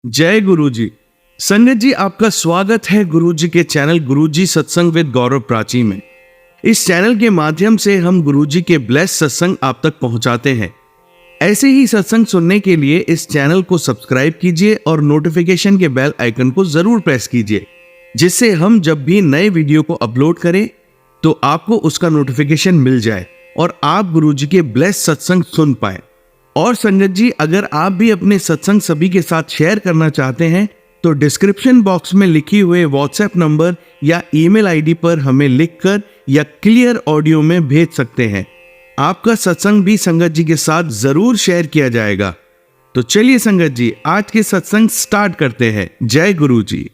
जय गुरु जी। संगत जी, आपका स्वागत है गुरु जी के चैनल गुरु जी सत्संग विद गौरव प्राची में। इस चैनल के माध्यम से हम गुरु जी के ब्लेस सत्संग आप तक पहुंचाते हैं। ऐसे ही सत्संग सुनने के लिए इस चैनल को सब्सक्राइब कीजिए और नोटिफिकेशन के बेल आइकन को जरूर प्रेस कीजिए, जिससे हम जब भी नए वीडियो को अपलोड करें तो आपको उसका नोटिफिकेशन मिल जाए और आप गुरु जी के ब्लेस सत्संग सुन पाए। और संगत जी, अगर आप भी अपने सत्संग सभी के साथ शेयर करना चाहते हैं तो डिस्क्रिप्शन बॉक्स में लिखी हुए व्हाट्सएप नंबर या ईमेल आईडी पर हमें लिखकर या क्लियर ऑडियो में भेज सकते हैं। आपका सत्संग भी संगत जी के साथ जरूर शेयर किया जाएगा। तो चलिए संगत जी, आज के सत्संग स्टार्ट करते हैं। जय गुरु जी।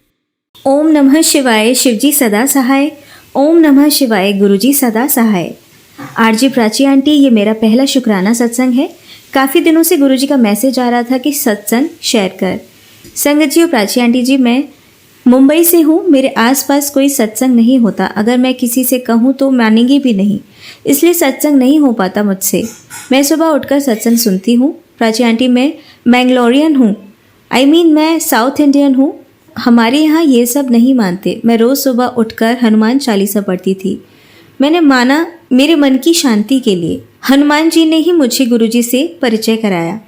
ओम नमः शिवाय, शिवजी सदा सहाय। ओम नमः शिवाय, गुरुजी सदा सहाय। आरजी प्राची आंटी, ये मेरा पहला शुक्राना सत्संग है। काफ़ी दिनों से गुरुजी का मैसेज आ रहा था कि सत्संग शेयर कर। संगत जी और प्राची आंटी जी, मैं मुंबई से हूँ। मेरे आसपास कोई सत्संग नहीं होता। अगर मैं किसी से कहूँ तो मानेंगी भी नहीं, इसलिए सत्संग नहीं हो पाता मुझसे। मैं सुबह उठकर सत्संग सुनती हूँ। प्राची आंटी, मैं मैंगलोरियन हूँ, मैं साउथ इंडियन हूँ। हमारे यहाँ ये सब नहीं मानते। मैं रोज़ सुबह उठकर हनुमान चालीसा पढ़ती थी। मैंने माना मेरे मन की शांति के लिए। हनुमान जी ने ही मुझे गुरुजी से परिचय कराया।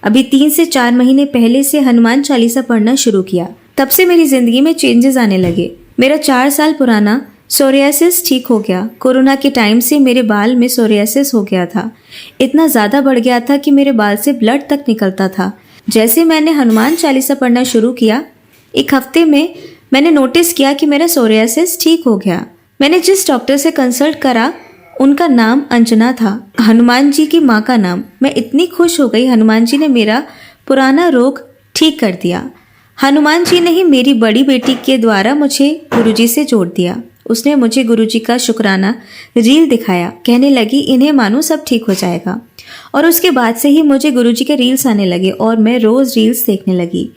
अभी 3 से 4 महीने पहले से हनुमान चालीसा पढ़ना शुरू किया। तब से मेरी ज़िंदगी में चेंजेस आने लगे। मेरा 4 साल पुराना सोरियासिस ठीक हो गया। कोरोना के टाइम से मेरे बाल में सोरियासिस हो गया था। इतना ज़्यादा बढ़ गया था कि मेरे बाल से ब्लड तक निकलता था। जैसे मैंने हनुमान चालीसा पढ़ना शुरू किया, 1 हफ्ते में मैंने नोटिस किया कि मेरा सोरियासिस ठीक हो गया। मैंने जिस डॉक्टर से कंसल्ट करा, उनका नाम अंजना था, हनुमान जी की माँ का नाम। मैं इतनी खुश हो गई। हनुमान जी ने मेरा पुराना रोग ठीक कर दिया। हनुमान जी ने ही मेरी बड़ी बेटी के द्वारा मुझे गुरुजी से जोड़ दिया। उसने मुझे गुरुजी का शुक्राना रील दिखाया। कहने लगी, इन्हें मानो सब ठीक हो जाएगा। और उसके बाद से ही मुझे गुरुजी के रील्स आने लगे और मैं रोज़ रील्स देखने लगी।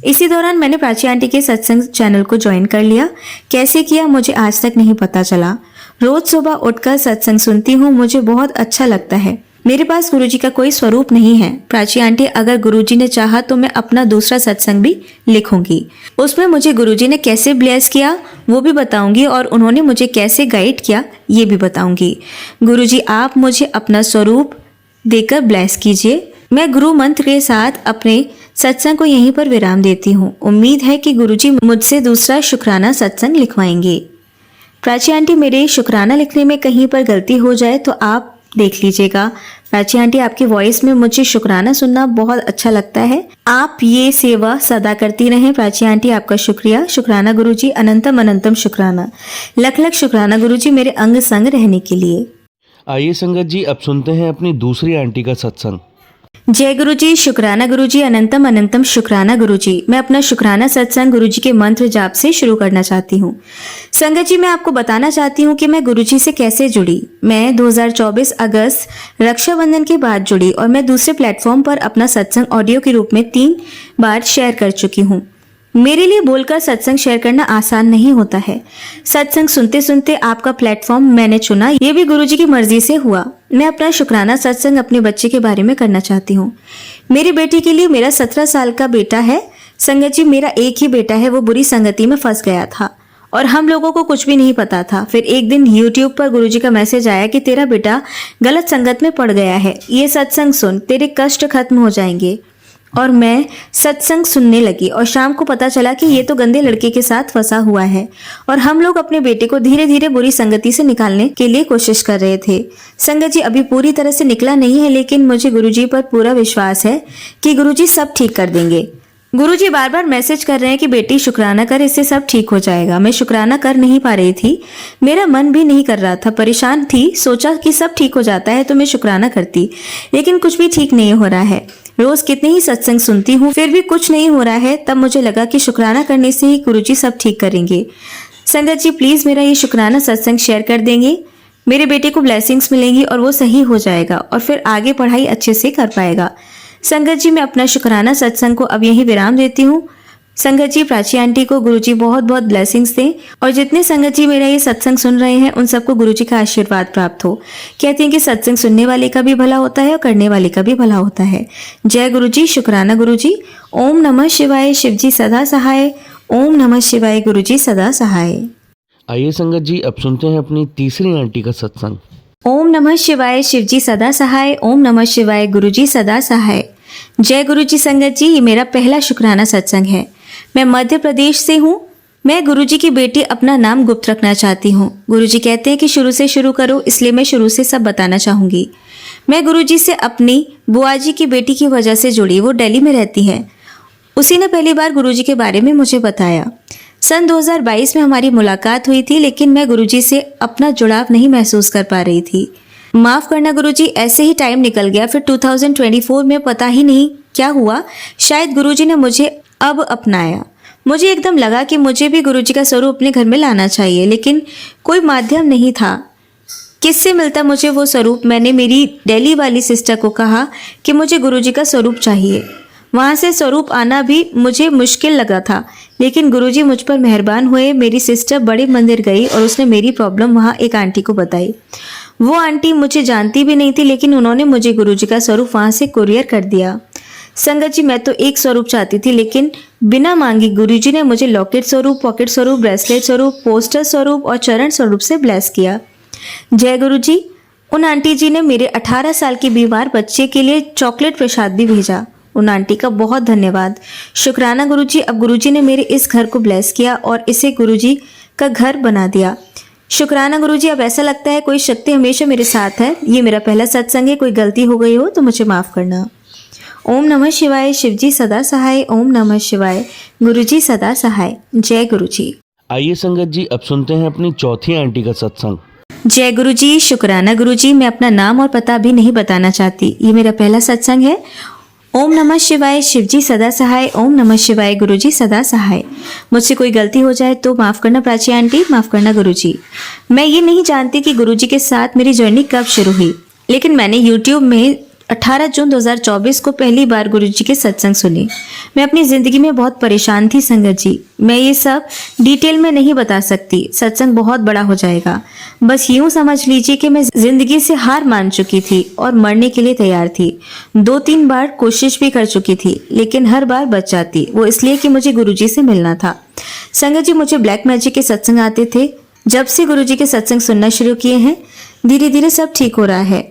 इसी दौरान मैंने प्राची आंटी के सत्संग चैनल को ज्वाइन कर लिया। कैसे किया मुझे आज तक नहीं पता चला। रोज सुबह उठकर सत्संग सुनती हूँ, मुझे बहुत अच्छा लगता है। मेरे पास गुरुजी का कोई स्वरूप नहीं है। प्राची आंटी, अगर गुरुजी ने चाहा तो मैं अपना दूसरा सत्संग भी लिखूंगी। उसमें मुझे गुरुजी ने कैसे ब्लेस किया वो भी बताऊंगी और उन्होंने मुझे कैसे गाइड किया ये भी बताऊंगी। गुरुजी, आप मुझे अपना स्वरूप देकर ब्लेस कीजिए। मैं गुरु मंत्र के साथ अपने सत्संग को यहीं पर विराम देती हूँ। उम्मीद है कि गुरुजी मुझसे दूसरा शुक्राना सत्संग लिखवाएंगे। प्राची आंटी, मेरे शुक्राना लिखने में कहीं पर गलती हो जाए तो आप देख लीजिएगा। प्राची आंटी, आपकी वॉइस में मुझे शुक्राना सुनना बहुत अच्छा लगता है। आप ये सेवा सदा करती रहें। प्राची आंटी, आपका शुक्रिया। शुक्राना गुरुजी, अनंतम अनंतम शुक्राना। लख लख शुक्राना गुरुजी, मेरे अंग संग रहने के लिए। आइए संगत जी, अब सुनते हैं अपनी दूसरी आंटी का सत्संग। जय गुरुजी, शुक्राना गुरुजी, अनंतम अनंतम शुक्राना गुरुजी। मैं अपना शुक्राना सत्संग गुरुजी के मंत्र जाप से शुरू करना चाहती हूँ। संगत जी, मैं आपको बताना चाहती हूँ कि मैं गुरुजी से कैसे जुड़ी। मैं 2024 अगस्त रक्षाबंधन के बाद जुड़ी और मैं दूसरे प्लेटफॉर्म पर अपना सत्संग ऑडियो के रूप में 3 बार शेयर कर चुकी हूँ। मेरे लिए बोलकर सत्संग शेयर करना आसान नहीं होता है। सत्संग सुनते सुनते आपका प्लेटफॉर्म मैंने चुना, ये भी गुरुजी की मर्जी से हुआ। मैं अपना शुक्राना सत्संग अपने बच्चे के बारे में करना चाहती हूँ। मेरी बेटी के लिए, मेरा 17 साल का बेटा है। संगत जी, मेरा एक ही बेटा है, वो बुरी संगति में फंस गया था और हम लोगों को कुछ भी नहीं पता था। फिर एक दिन YouTube पर गुरुजी का मैसेज आया कि तेरा बेटा गलत संगत में पड़ गया है, ये सत्संग सुन, तेरे कष्ट खत्म हो जाएंगे। और मैं सत्संग सुनने लगी और शाम को पता चला कि ये तो गंदे लड़के के साथ फंसा हुआ है और हम लोग अपने बेटे को धीरे धीरे बुरी संगति से निकालने के लिए कोशिश कर रहे थे। संगत जी, अभी पूरी तरह से निकला नहीं है, लेकिन मुझे गुरुजी पर पूरा विश्वास है कि गुरुजी सब ठीक कर देंगे। गुरुजी बार बार मैसेज कर रहे हैं कि बेटी शुक्राना कर, इससे सब ठीक हो जाएगा। मैं शुक्राना कर नहीं पा रही थी, मेरा मन भी नहीं कर रहा था, परेशान थी। सोचा कि सब ठीक हो जाता है तो मैं शुक्राना करती, लेकिन कुछ भी ठीक नहीं हो रहा है। रोज कितने ही सत्संग सुनती हूँ, फिर भी कुछ नहीं हो रहा है। तब मुझे लगा कि शुक्राना करने से ही गुरुजी सब ठीक करेंगे। संगत जी, प्लीज मेरा ये शुक्राना सत्संग शेयर कर देंगे। मेरे बेटे को ब्लेसिंग्स मिलेंगी और वो सही हो जाएगा और फिर आगे पढ़ाई अच्छे से कर पाएगा। संगत जी, मैं अपना शुक्राना सत्संग को अब यही विराम देती हूँ। संगत जी प्राची आंटी को गुरुजी बहुत बहुत ब्लेसिंग्स दें और जितने संगत जी मेरा ये सत्संग सुन रहे हैं उन सबको गुरुजी का आशीर्वाद प्राप्त हो। कहते हैं कि सत्संग सुनने वाले का भी भला होता है और करने वाले का भी भला होता है। जय गुरुजी, शुक्राना गुरुजी। ओम नमः शिवाय, शिवजी सदा सहाय। ओम नमः शिवाय, गुरुजी सदा सहाय। आइए संगत जी, अब सुनते हैं अपनी तीसरी आंटी का सत्संग। ओम नमः शिवाय, शिवजी सदा सहाय। ओम नमः शिवाय, गुरुजी सदा सहाय। जय गुरुजी संगत जी, ये मेरा पहला शुक्राना सत्संग है। मैं मध्य प्रदेश से हूँ। मैं गुरुजी की बेटी अपना नाम गुप्त रखना चाहती हूँ। गुरुजी कहते हैं कि शुरू से शुरू करो, इसलिए मैं शुरू से सब बताना चाहूँगी। मैं गुरुजी से अपनी बुआ जी की बेटी की वजह से जुड़ी। वो दिल्ली में रहती है। उसी ने पहली बार गुरुजी के बारे में मुझे बताया। सन 2022 में हमारी मुलाकात हुई थी, लेकिन मैं गुरुजी से अपना जुड़ाव नहीं महसूस कर पा रही थी। माफ़ करना गुरुजी, ऐसे ही टाइम निकल गया। फिर 2024 में पता ही नहीं क्या हुआ, शायद गुरुजी ने मुझे अब अपनाया। मुझे एकदम लगा कि मुझे भी गुरुजी का स्वरूप अपने घर में लाना चाहिए, लेकिन कोई माध्यम नहीं था। किससे मिलता मुझे वो स्वरूप? मैंने मेरी दिल्ली वाली सिस्टर को कहा कि मुझे गुरुजी का स्वरूप चाहिए। वहाँ से स्वरूप आना भी मुझे मुश्किल लगा था, लेकिन गुरुजी मुझ पर मेहरबान हुए। मेरी सिस्टर बड़े मंदिर गई और उसने मेरी प्रॉब्लम वहाँ एक आंटी को बताई। वो आंटी मुझे जानती भी नहीं थी, लेकिन उन्होंने मुझे गुरुजी का स्वरूप वहाँ से कुरियर कर दिया। संगत जी, मैं तो एक स्वरूप चाहती थी, लेकिन बिना मांगी गुरुजी ने मुझे लॉकेट स्वरूप, पॉकेट स्वरूप, ब्रेसलेट स्वरूप, पोस्टर स्वरूप और चरण स्वरूप से ब्लेस किया। जय गुरुजी। उन आंटी जी ने मेरे 18 साल की बीमार बच्चे के लिए चॉकलेट प्रसाद भी भेजा। उन आंटी का बहुत धन्यवाद। शुक्राना गुरुजी। अब गुरुजी ने मेरे इस घर को ब्लेस किया और इसे गुरुजी का घर बना दिया। शुक्राना गुरुजी। अब ऐसा लगता है कोई शक्ति हमेशा मेरे साथ है। ये मेरा पहला सत्संग है, कोई गलती हो गई हो तो मुझे माफ़ करना। ओम नमः शिवाय, शिवजी सदा सहाय। ओम नमः शिवाय, गुरुजी सदा सहाय। जय गुरुजी। आइए संगत जी, अब सुनते हैं अपनी चौथी आंटी का सत्संग। जय गुरुजी, शुक्राना गुरुजी। मैं अपना नाम और पता भी नहीं बताना चाहती। ये मेरा पहला सत्संग है। ओम नमः शिवाय, शिवजी सदा सहाय। ओम नमः शिवाय, गुरुजी सदा सहाय। मुझसे कोई गलती हो जाए तो माफ़ करना प्राची आंटी, माफ़ करना गुरुजी। मैं ये नहीं जानती कि गुरुजी के साथ मेरी जर्नी कब शुरू हुई, लेकिन मैंने यूट्यूब में 18 जून 2024 को पहली बार गुरुजी के सत्संग सुने। मैं अपनी ज़िंदगी में बहुत परेशान थी संगत जी। मैं ये सब डिटेल में नहीं बता सकती, सत्संग बहुत बड़ा हो जाएगा। बस यूं समझ लीजिए कि मैं ज़िंदगी से हार मान चुकी थी और मरने के लिए तैयार थी। 2-3 बार कोशिश भी कर चुकी थी, लेकिन हर बार बच जाती। वो इसलिए कि मुझे गुरुजी से मिलना था। संगत जी, मुझे ब्लैक मैजिक के सत्संग आते थे। जब से गुरुजी के सत्संग सुनना शुरू किए हैं, धीरे धीरे सब ठीक हो रहा है।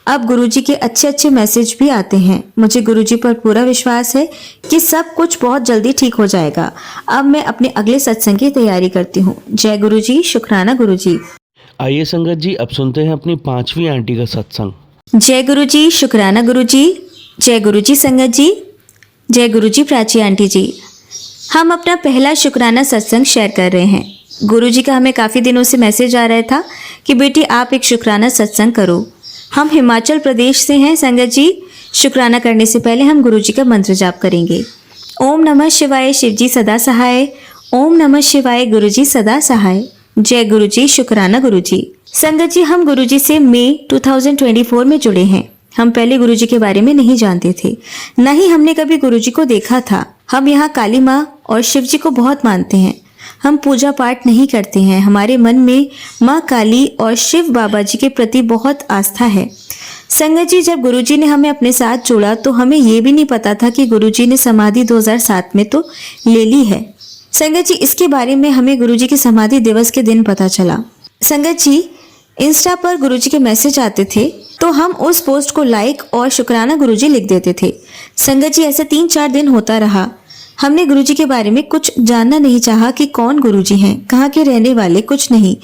अब गुरुजी के अच्छे अच्छे मैसेज भी आते हैं। मुझे गुरुजी पर पूरा विश्वास है कि सब कुछ बहुत जल्दी ठीक हो जाएगा। अब मैं अपने अगले सत्संग की तैयारी करती हूँ। जय गुरुजी, शुक्राना गुरुजी। आइए संगत जी, अब सुनते हैं अपनी पांचवी आंटी का सत्संग। जय गुरुजी, शुक्राना गुरुजी। जय गुरुजी संगत जी। जय गुरुजी प्राची आंटी जी। हम अपना पहला शुक्राना सत्संग शेयर कर रहे हैं। गुरुजी का हमें काफ़ी दिनों से मैसेज आ रहा था कि बेटी आप एक शुक्राना सत्संग करो। हम हिमाचल प्रदेश से हैं संगत जी। शुक्राना करने से पहले हम गुरुजी का मंत्र जाप करेंगे। ओम नमः शिवाय, शिवजी सदा सहाय। ओम नमः शिवाय, गुरुजी सदा सहाय। जय गुरुजी, शुक्राना गुरुजी। संगत जी, हम गुरुजी से मई 2024 में जुड़े हैं। हम पहले गुरुजी के बारे में नहीं जानते थे, न ही हमने कभी गुरुजी को देखा था। हम यहाँ काली माँ और शिव जी को बहुत मानते हैं। हम पूजा पाठ नहीं करते हैं। हमारे मन में माँ काली और शिव बाबा जी के प्रति बहुत आस्था है। संगत जी, जब गुरुजी ने हमें अपने साथ जोड़ा तो हमें ये भी नहीं पता था कि गुरुजी ने समाधि 2007 में तो ले ली है। संगत जी, इसके बारे में हमें गुरुजी के समाधि दिवस के दिन पता चला। संगत जी, इंस्टा पर गुरुजी के मैसेज आते थे तो हम उस पोस्ट को लाइक और शुक्राना गुरुजी लिख देते थे। संगत जी, ऐसे 3-4 दिन होता रहा। हमने गुरुजी के बारे में कुछ जानना नहीं चाहा कि कौन गुरुजी हैं, कहाँ के रहने वाले, कुछ नहीं।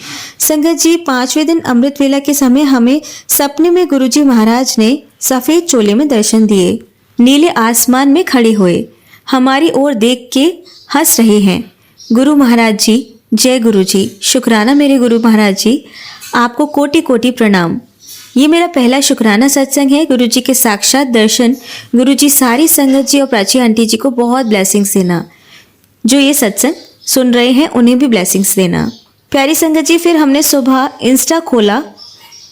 संगत जी, 5वें दिन अमृत वेला के समय हमें सपने में गुरुजी महाराज ने सफेद चोले में दर्शन दिए। नीले आसमान में खड़े हुए हमारी ओर देख के हंस रहे हैं। गुरु महाराज जी, जय गुरुजी। शुक्राना मेरे गुरु महाराज जी, आपको कोटि कोटि प्रणाम। ये मेरा पहला शुक्राना सत्संग है। गुरुजी के साक्षात दर्शन। गुरुजी सारी संगत जी और प्राची आंटी जी को बहुत ब्लेसिंग्स देना। जो ये सत्संग सुन रहे हैं उन्हें भी ब्लेसिंग्स देना। प्यारी संगत जी, फिर हमने सुबह इंस्टा खोला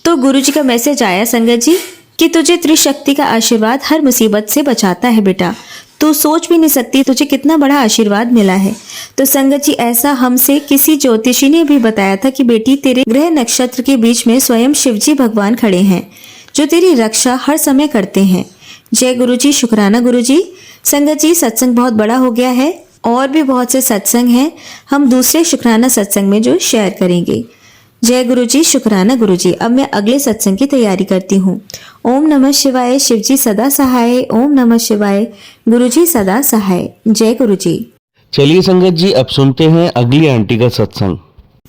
तो गुरुजी का मैसेज आया संगत जी कि तुझे त्रिशक्ति का आशीर्वाद हर मुसीबत से बचाता है बेटा, तू सोच भी नहीं सकती तुझे कितना बड़ा आशीर्वाद मिला है। तो संगत जी, ऐसा हमसे किसी ज्योतिषी ने भी बताया था कि बेटी, तेरे ग्रह नक्षत्र के बीच में स्वयं शिवजी भगवान खड़े हैं जो तेरी रक्षा हर समय करते हैं। जय गुरु जी, शुक्राना गुरु जी। संगत जी, सत्संग बहुत बड़ा हो गया है और भी बहुत से सत्संग हैं, हम दूसरे शुक्राना सत्संग में जो शेयर करेंगे। जय गुरु जी, शुक्राना गुरु जी। अब मैं अगले सत्संग की तैयारी करती हूँ। ओम नमः शिवाय, शिवजी सदा सहाय। ओम नमः शिवाय, गुरु जी सदा सहाय। जय गुरु जी। चलिए संगत जी, अब सुनते हैं अगली आंटी का सत्संग।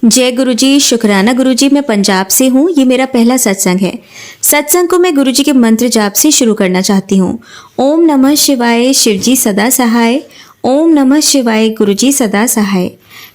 जय गुरु जी, शुक्राना गुरु जी। मैं पंजाब से हूँ, ये मेरा पहला सत्संग है। सत्संग को मैं गुरु जी के मंत्र जाप से शुरू करना चाहती हूँ। ओम नमः शिवाय, शिवजी सदा सहाय। ओम नमः शिवाय, गुरु जी सदा सहाय।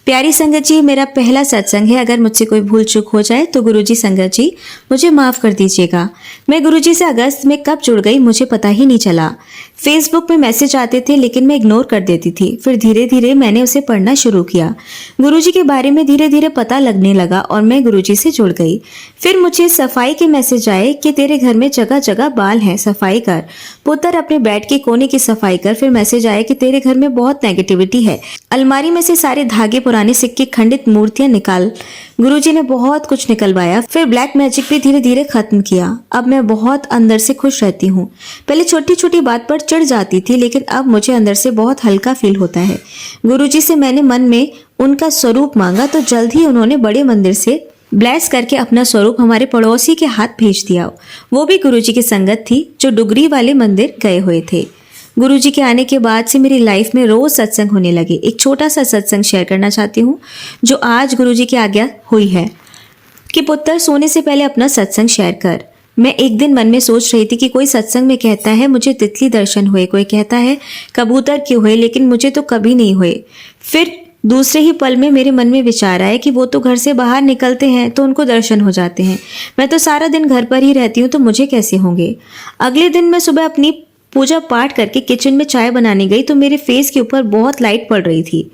प्यारी संगत जी, मेरा पहला सत्संग है। अगर मुझसे कोई भूल चूक हो जाए तो गुरु जी संगत जी मुझे माफ़ कर दीजिएगा। मैं गुरु जी से अगस्त में कब जुड़ गई मुझे पता ही नहीं चला। फेसबुक में मैसेज आते थे लेकिन मैं इग्नोर कर देती थी। फिर धीरे धीरे मैंने उसे पढ़ना शुरू किया। गुरु जी के बारे में धीरे धीरे पता लगने लगा और मैं गुरु जी से जुड़ गई। फिर मुझे सफाई के मैसेज आए कि तेरे घर में जगह जगह बाल हैं, सफाई कर। पुत्र, अपने बेड के कोने की सफाई कर। फिर मैसेज आया कि तेरे घर में बहुत नेगेटिविटी है, अलमारी में से सारे धागे, पुराने सिक्के, खंडित मूर्तियां निकाल। गुरुजी ने बहुत कुछ निकलवाया। फिर ब्लैक मैजिक भी धीरे धीरे खत्म किया। अब मैं बहुत अंदर से खुश रहती हूँ। पहले छोटी छोटी बात पर चिढ़ जाती थी लेकिन अब मुझे अंदर से बहुत हल्का फील होता है। गुरुजी से मैंने मन में उनका स्वरूप मांगा तो जल्द ही उन्होंने बड़े मंदिर से ब्लेस करके अपना स्वरूप हमारे पड़ोसी के हाथ भेज दिया। वो भी गुरुजी की संगत थी जो डुगरी वाले मंदिर गए हुए थे। गुरुजी के आने के बाद से मेरी लाइफ में रोज सत्संग होने लगे। एक छोटा सा सत्संग शेयर करना चाहती हूँ जो आज गुरुजी की आज्ञा हुई है कि पुत्र, सोने से पहले अपना सत्संग शेयर कर। मैं एक दिन मन में सोच रही थी कि कोई सत्संग में कहता है मुझे तितली दर्शन हुए, कोई कहता है कबूतर के हुए, लेकिन मुझे तो कभी नहीं हुए। फिर दूसरे ही पल में मेरे मन में विचार आया कि वो तो घर से बाहर निकलते हैं तो उनको दर्शन हो जाते हैं, मैं तो सारा दिन घर पर ही रहती हूँ तो मुझे कैसे होंगे। अगले दिन मैं सुबह अपनी पूजा पाठ करके किचन में चाय बनाने गई तो मेरे फेस के ऊपर बहुत लाइट पड़ रही थी।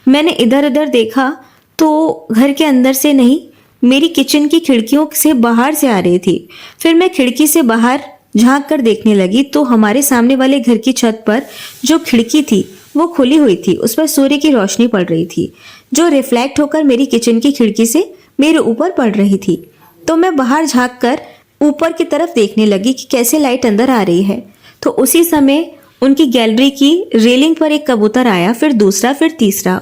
मैंने इधर उधर देखा तो घर के अंदर से नहीं, मेरी किचन की खिड़कियों से बाहर से आ रही थी। फिर मैं खिड़की से बाहर झांक कर देखने लगी तो हमारे सामने वाले घर की छत पर जो खिड़की थी वो खुली हुई थी। उस पर सूर्य की रोशनी पड़ रही थी जो रिफ्लेक्ट होकर मेरी किचन की खिड़की से मेरे ऊपर पड़ रही थी। तो मैं बाहर झांक कर ऊपर की तरफ देखने लगी कि कैसे लाइट अंदर आ रही है। तो उसी समय उनकी गैलरी की रेलिंग पर एक कबूतर आया, फिर दूसरा, फिर तीसरा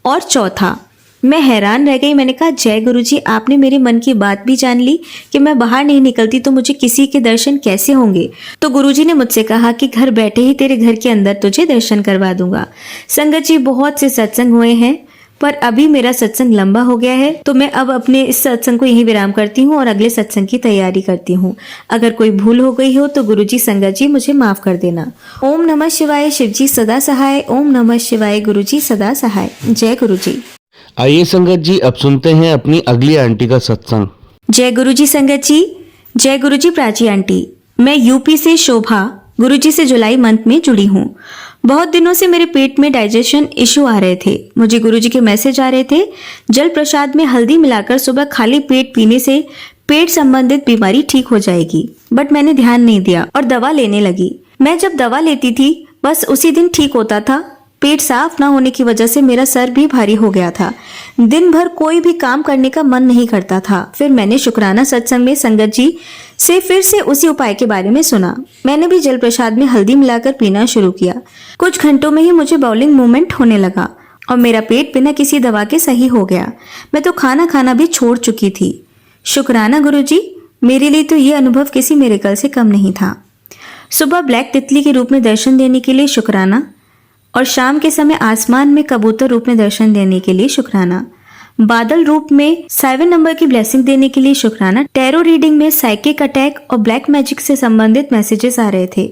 और चौथा। मैं हैरान रह गई। मैंने कहा, जय गुरुजी, आपने मेरे मन की बात भी जान ली कि मैं बाहर नहीं निकलती तो मुझे किसी के दर्शन कैसे होंगे। तो गुरुजी ने मुझसे कहा कि घर बैठे ही तेरे घर के अंदर तुझे दर्शन करवा दूंगा। संगत जी, बहुत से सत्संग हुए हैं पर अभी मेरा सत्संग लंबा हो गया है तो मैं अब अपने इस सत्संग को यहीं विराम करती हूँ और अगले सत्संग की तैयारी करती हूँ। अगर कोई भूल हो गई हो तो गुरुजी संगत जी मुझे माफ कर देना। ओम नमः शिवाय, शिवजी सदा सहाय। ओम नमः शिवाय, गुरुजी सदा सहाय। जय गुरुजी। आइए संगत जी, अब सुनते हैं अपनी अगली आंटी का सत्संग। जय गुरुजी संगत जी। जय गुरुजी प्राची आंटी। मैं यूपी से शोभा गुरुजी से जुलाई मंथ में जुड़ी हूँ। बहुत दिनों से मेरे पेट में डाइजेशन इशू आ रहे थे। मुझे गुरुजी के मैसेज आ रहे थे जल प्रसाद में हल्दी मिलाकर सुबह खाली पेट पीने से पेट संबंधित बीमारी ठीक हो जाएगी, बट मैंने ध्यान नहीं दिया और दवा लेने लगी। मैं जब दवा लेती थी बस उसी दिन ठीक होता था। पेट साफ ना होने की वजह से मेरा सर भी भारी हो गया था। दिन भर कोई भी काम करने का मन नहीं करता था। फिर मैंने शुक्राना सत्संग में संगत जी से फिर से उसी उपाय के बारे में सुना। मैंने भी जल प्रसाद में हल्दी मिलाकर पीना शुरू किया। कुछ घंटों में ही मुझे बाउलिंग मूवमेंट होने लगा और मेरा पेट बिना किसी दवा के सही हो गया। मैं तो खाना खाना भी छोड़ चुकी थी। शुक्राना गुरुजी, मेरे लिए तो ये अनुभव किसी मिरेकल से कम नहीं था। सुबह ब्लैक तितली के रूप में दर्शन देने के लिए शुक्राना और शाम के समय आसमान में कबूतर रूप में दर्शन देने के लिए शुक्राना। बादल रूप में 7 नंबर की ब्लेसिंग देने के लिए शुक्राना। टैरो रीडिंग में साइकिक अटैक और ब्लैक मैजिक से संबंधित मैसेजेस आ रहे थे।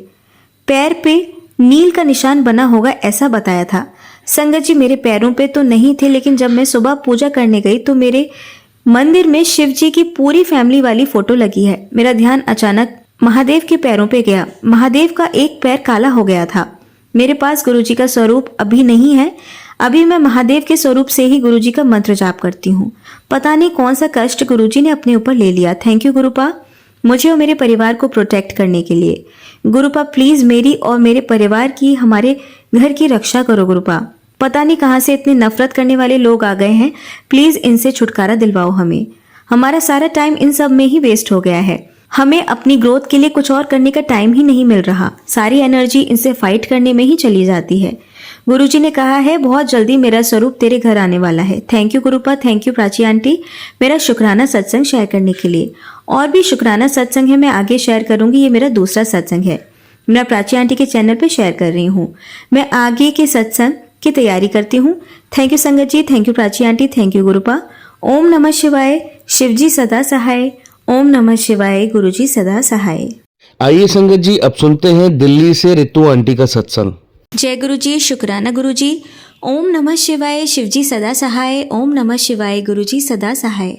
पैर पे नील का निशान बना होगा ऐसा बताया था। संगत जी, मेरे पैरों पे तो नहीं थे लेकिन जब मैं सुबह पूजा करने गई तो मेरे मंदिर में शिव जी की पूरी फैमिली वाली फोटो लगी है। मेरा ध्यान अचानक महादेव के पैरों पे गया। महादेव का एक पैर काला हो गया था। मेरे पास गुरुजी का स्वरूप अभी नहीं है। अभी मैं महादेव के स्वरूप से ही गुरुजी का मंत्र जाप करती हूँ। पता नहीं कौन सा कष्ट गुरुजी ने अपने ऊपर ले लिया। Thank you गुरुपा। मुझे और मेरे परिवार को प्रोटेक्ट करने के लिए। गुरुपा प्लीज मेरी और मेरे परिवार की, हमारे घर की रक्षा करो गुरुपा। पता नहीं कहाँ से इतने नफरत करने वाले लोग आ गए हैं, प्लीज इनसे छुटकारा दिलवाओ हमें। हमारा सारा टाइम इन सब में ही वेस्ट हो गया है। हमें अपनी ग्रोथ के लिए कुछ और करने का टाइम ही नहीं मिल रहा। सारी एनर्जी इनसे फाइट करने में ही चली जाती है। गुरुजी ने कहा है बहुत जल्दी मेरा स्वरूप तेरे घर आने वाला है। Thank you गुरुपा, thank you Prachi aunty, मेरा शुक्राना सत्संग शेयर करने के लिए। और भी शुक्राना सत्संग है, मैं आगे शेयर करूंगी। ये मेरा दूसरा सत्संग है, मैं प्राची आंटी के चैनल पे शेयर कर रही हूँ। मैं आगे के सत्संग की तैयारी करती हूँ। Thank you Sangat ji, thank you Prachi aunty, thank you Gurupa. ओम नमः शिवाय, शिवजी सदा सहाय। ओम नमः शिवाय, गुरुजी सदा सहाय। आइए संगत जी, अब सुनते हैं दिल्ली से रितु आंटी का सत्संग। जय गुरुजी, शुक्राना गुरुजी। ओम नमः शिवाय, शिवजी सदा सहाय। ओम नमः शिवाय, गुरुजी सदा सहाय।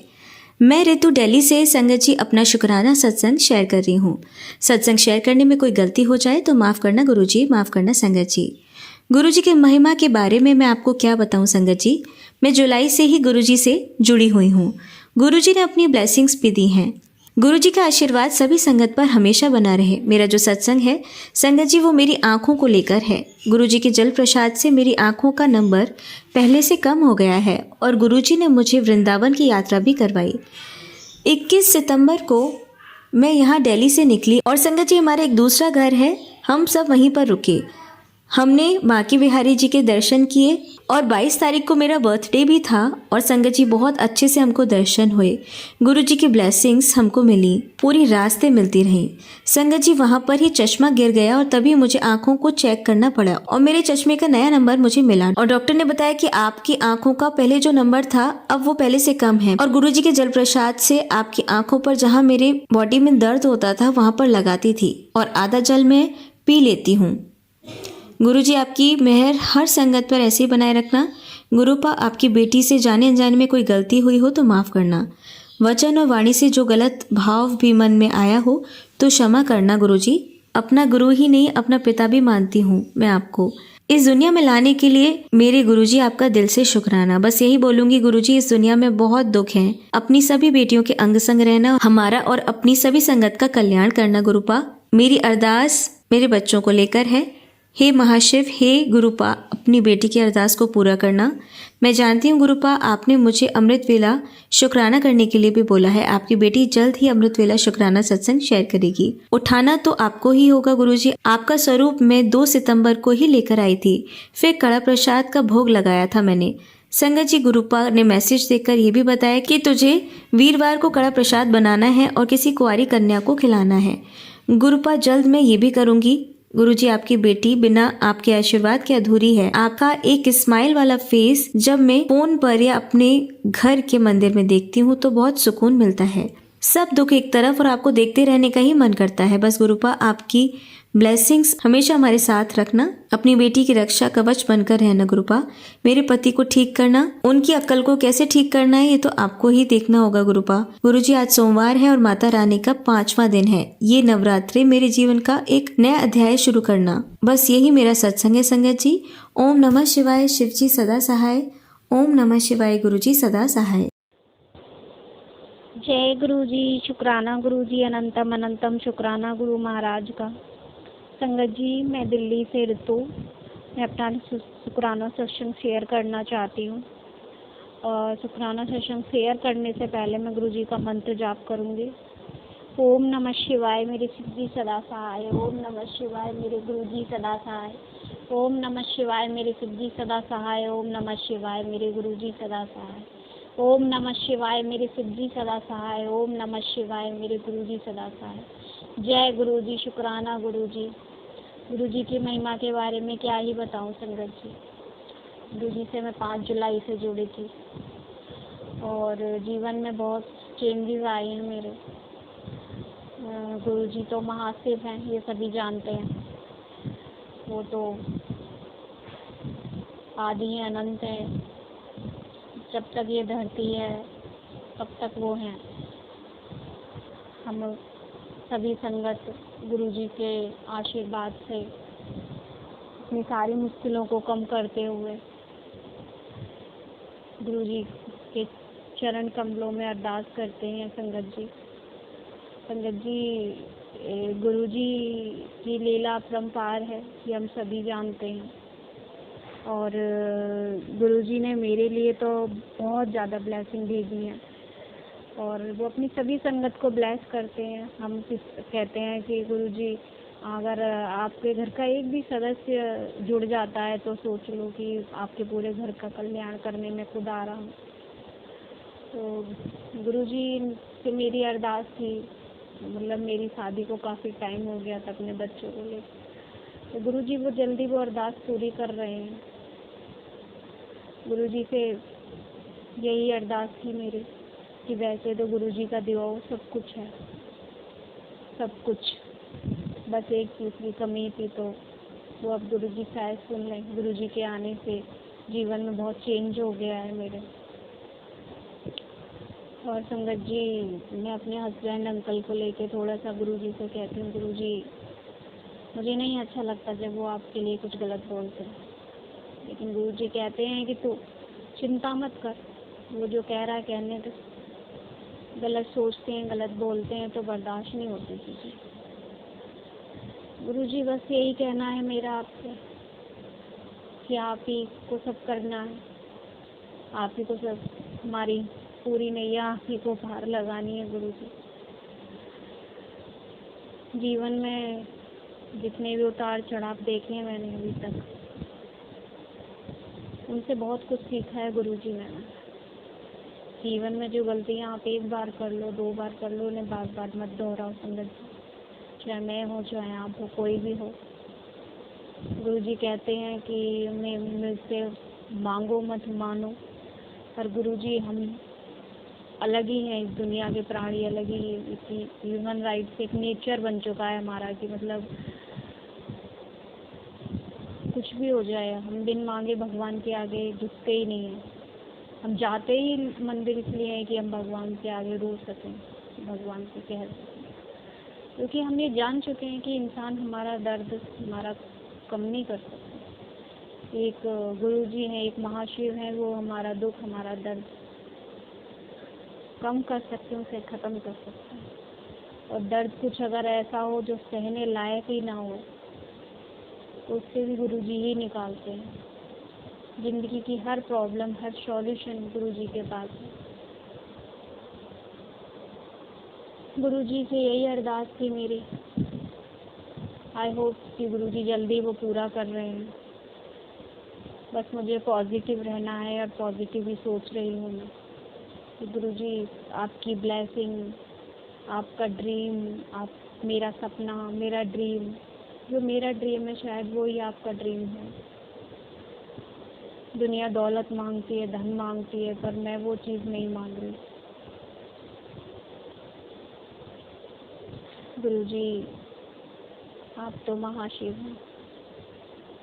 मैं रितु दिल्ली से संगत जी अपना शुक्राना सत्संग शेयर कर रही हूँ। सत्संग शेयर करने में कोई गलती हो जाए तो माफ़ करना गुरुजी, माफ़ करना संगत जी। गुरुजी के महिमा के बारे में मैं आपको क्या बताऊं संगत जी। मैं जुलाई से ही गुरुजी से जुड़ी हुई हूँ। गुरुजी ने अपनी ब्लेसिंग्स भी दी हैं। गुरुजी का आशीर्वाद सभी संगत पर हमेशा बना रहे। मेरा जो सत्संग है संगत जी, वो मेरी आंखों को लेकर है। गुरुजी के जल प्रसाद से मेरी आंखों का नंबर पहले से कम हो गया है और गुरुजी ने मुझे वृंदावन की यात्रा भी करवाई। 21 सितंबर को मैं यहाँ दिल्ली से निकली और संगत जी हमारा एक दूसरा घर है, हम सब वहीं पर रुके। हमने बांके बिहारी जी के दर्शन किए और 22 तारीख को मेरा बर्थडे भी था और संगत जी बहुत अच्छे से हमको दर्शन हुए। गुरु जी की ब्लेसिंग्स हमको मिली, पूरी रास्ते मिलती रहीं। संगत जी वहाँ पर ही चश्मा गिर गया और तभी मुझे आंखों को चेक करना पड़ा और मेरे चश्मे का नया नंबर मुझे मिला और डॉक्टर ने बताया कि आपकी आंखों का पहले जो नंबर था अब वो पहले से कम है और गुरु जी के जल प्रसाद से आपकी आंखों पर जहाँ मेरे बॉडी में दर्द होता था वहाँ पर लगाती थी और आधा जल मैं पी लेती हूँ। गुरुजी आपकी मेहर हर संगत पर ऐसे ही बनाए रखना। गुरुपा आपकी बेटी से जाने अनजाने में कोई गलती हुई हो तो माफ़ करना। वचन और वाणी से जो गलत भाव भी मन में आया हो तो क्षमा करना गुरुजी। अपना गुरु ही नहीं अपना पिता भी मानती हूँ मैं आपको। इस दुनिया में लाने के लिए मेरे गुरुजी आपका दिल से शुक्राना। बस यही बोलूंगी गुरुजी, इस दुनिया में बहुत दुख हैं। अपनी सभी बेटियों के अंग संग रहना, हमारा और अपनी सभी संगत का कल्याण करना गुरुपा। मेरी अरदास मेरे बच्चों को लेकर है। हे महाशिव, हे गुरुपा, अपनी बेटी की अरदास को पूरा करना। मैं जानती हूँ गुरुपा आपने मुझे अमृत वेला शुक्राना करने के लिए भी बोला है। आपकी बेटी जल्द ही अमृत वेला शुक्राना सत्संग शेयर करेगी। उठाना तो आपको ही होगा गुरुजी। आपका स्वरूप मैं 2 सितंबर को ही लेकर आई थी, फिर कड़ा प्रसाद का भोग लगाया था मैंने। संगत जी गुरुपा ने मैसेज देकर ये भी बताया कि तुझे वीरवार को कड़ा प्रसाद बनाना है और किसी कुंवारी कन्या को खिलाना है। गुरुपा जल्द मैं ये भी करूँगी। गुरुजी आपकी बेटी बिना आपके आशीर्वाद के अधूरी है। आपका एक स्माइल वाला फेस जब मैं फोन पर या अपने घर के मंदिर में देखती हूँ तो बहुत सुकून मिलता है। सब दुख एक तरफ और आपको देखते रहने का ही मन करता है। बस गुरुपा आपकी ब्लेसिंग्स हमेशा हमारे साथ रखना। अपनी बेटी की रक्षा कवच बनकर रहना गुरुपा। मेरे पति को ठीक करना, उनकी अक्ल को कैसे ठीक करना है ये तो आपको ही देखना होगा गुरुपा। गुरुजी आज सोमवार है और माता रानी का 5वां दिन है। ये नवरात्रि मेरे जीवन का एक नया अध्याय शुरू करना, बस यही मेरा सत्संग है संगत जी। ओम नमः शिवाय, शिवजी सदा सहाय। ओम नमः शिवाय, गुरुजी सदा सहाय। जय गुरु जी, शुक्राना गुरु जी, अनंतम अनंतम शुक्राना गुरु महाराज का। संगत जी, मैं दिल्ली से रितु, मैं अपना शुक्राना सत्संग शेयर करना चाहती हूँ। और शुक्राना सत्संग शेयर करने से पहले मैं गुरु जी का मंत्र जाप करूँगी। ओम नमः शिवाय, मेरे शिव जी सदा सहाय। ओम नमः शिवाय, मेरे गुरु जी सदा सहाय। ओम नमः शिवाय, मेरे शिव जी सदा सहाय। ओम नमः शिवाय, मेरे गुरु जी सदा सहाय। ओम नमः शिवाय, मेरे शिव जी सदा सहाय। ओम नमः शिवाय, मेरे गुरु जी सदा सहाय। जय गुरु जी, शुक्राना गुरु जी। गुरु जी की महिमा के बारे में क्या ही बताऊं संगत जी। गुरु जी से मैं 5 जुलाई से जुड़ी थी और जीवन में बहुत चेंजेस आए हैं मेरे। गुरु जी तो महाशिव हैं, ये सभी जानते हैं। वो तो आदि हैं, अनंत है। जब तक ये धरती है तब तक वो हैं। हम सभी संगत गुरु जी के आशीर्वाद से अपनी सारी मुश्किलों को कम करते हुए गुरु जी के चरण कमलों में अरदास करते हैं संगत जी। संगत जी, गुरु जी की लीला अपरंपार है, ये हम सभी जानते हैं। और गुरु जी ने मेरे लिए तो बहुत ज़्यादा ब्लेसिंग भेजी है, और वो अपनी सभी संगत को ब्लेस करते हैं। हम कहते हैं कि गुरु जी, अगर आपके घर का एक भी सदस्य जुड़ जाता है तो सोच लो कि आपके पूरे घर का कल्याण करने में खुद आ रहा हूँ। तो गुरु जी से मेरी अरदास थी, मतलब मेरी शादी को काफ़ी टाइम हो गया था अपने बच्चों को लेकर, तो गुरु जी वो जल्दी वो अरदास पूरी कर रहे हैं। गुरु जी से यही अरदास थी मेरी कि वैसे तो गुरु जी का दिया हुआ सब कुछ है, सब कुछ, बस एक चीज़ की कमी थी, तो वो अब गुरु जी शायद सुन लें। गुरु जी के आने से जीवन में बहुत चेंज हो गया है मेरे। और संगत जी, मैं अपने हस्बैंड अंकल को लेके थोड़ा सा गुरु जी से कहती हूँ, गुरु जी मुझे नहीं अच्छा लगता जब वो आपके लिए कुछ गलत बोलते हैं, लेकिन गुरु जी कहते हैं कि तू चिंता मत कर, वो जो कह रहा है कहने दो। गलत सोचते हैं, गलत बोलते हैं तो बर्दाश्त नहीं होती चीज़ें। गुरु जी बस यही कहना है मेरा आपसे कि आप ही को सब करना है, आप ही को सब, हमारी पूरी नैया आप ही को पार लगानी है। गुरु जी, जीवन में जितने भी उतार चढ़ाव देखे हैं मैंने अभी तक, उनसे बहुत कुछ सीखा है गुरु जी। मैंने जीवन में जो गलतियाँ आप एक बार कर लो, 2 बार कर लो, उन्हें बार बार मत दोहराओ संगत जी, चाहे मैं हो, चाहे आप हो, कोई भी हो। गुरु जी कहते हैं कि मैं मुझसे मांगो मत मानो, पर गुरु जी हम अलग ही हैं, इस दुनिया के प्राणी अलग ही हैं। ह्यूमन राइट्स एक नेचर बन चुका है हमारा कि मतलब कुछ भी हो जाए, हम बिन मांगे भगवान के आगे झुकते ही नहीं हैं। हम जाते ही मंदिर इसलिए हैं कि हम भगवान के आगे रो सकें, भगवान से कह सकें, क्योंकि हम ये जान चुके हैं कि इंसान हमारा दर्द हमारा कम नहीं कर सकता। एक गुरु जी हैं, एक महाशिव हैं, वो हमारा दुख हमारा दर्द कम कर सकते हैं, उसे ख़त्म कर सकते हैं। और दर्द कुछ अगर ऐसा हो जो सहने लायक ही ना हो तो उससे भी गुरु जी ही निकालते हैं। ज़िंदगी की हर प्रॉब्लम, हर सॉल्यूशन गुरु जी के पास है। गुरु जी से यही अरदास थी मेरी। आई होप कि गुरु जी जल्दी वो पूरा कर रहे हैं। बस मुझे पॉजिटिव रहना है और पॉजिटिव ही सोच रही हूँ मैं कि गुरु जी आपकी ब्लेसिंग, आपका ड्रीम, आप, मेरा सपना, मेरा ड्रीम, जो मेरा ड्रीम है शायद वो ही आपका ड्रीम है। दुनिया दौलत मांगती है, धन मांगती है, पर मैं वो चीज़ नहीं मांग रही। गुरु जी आप तो महाशिव हैं,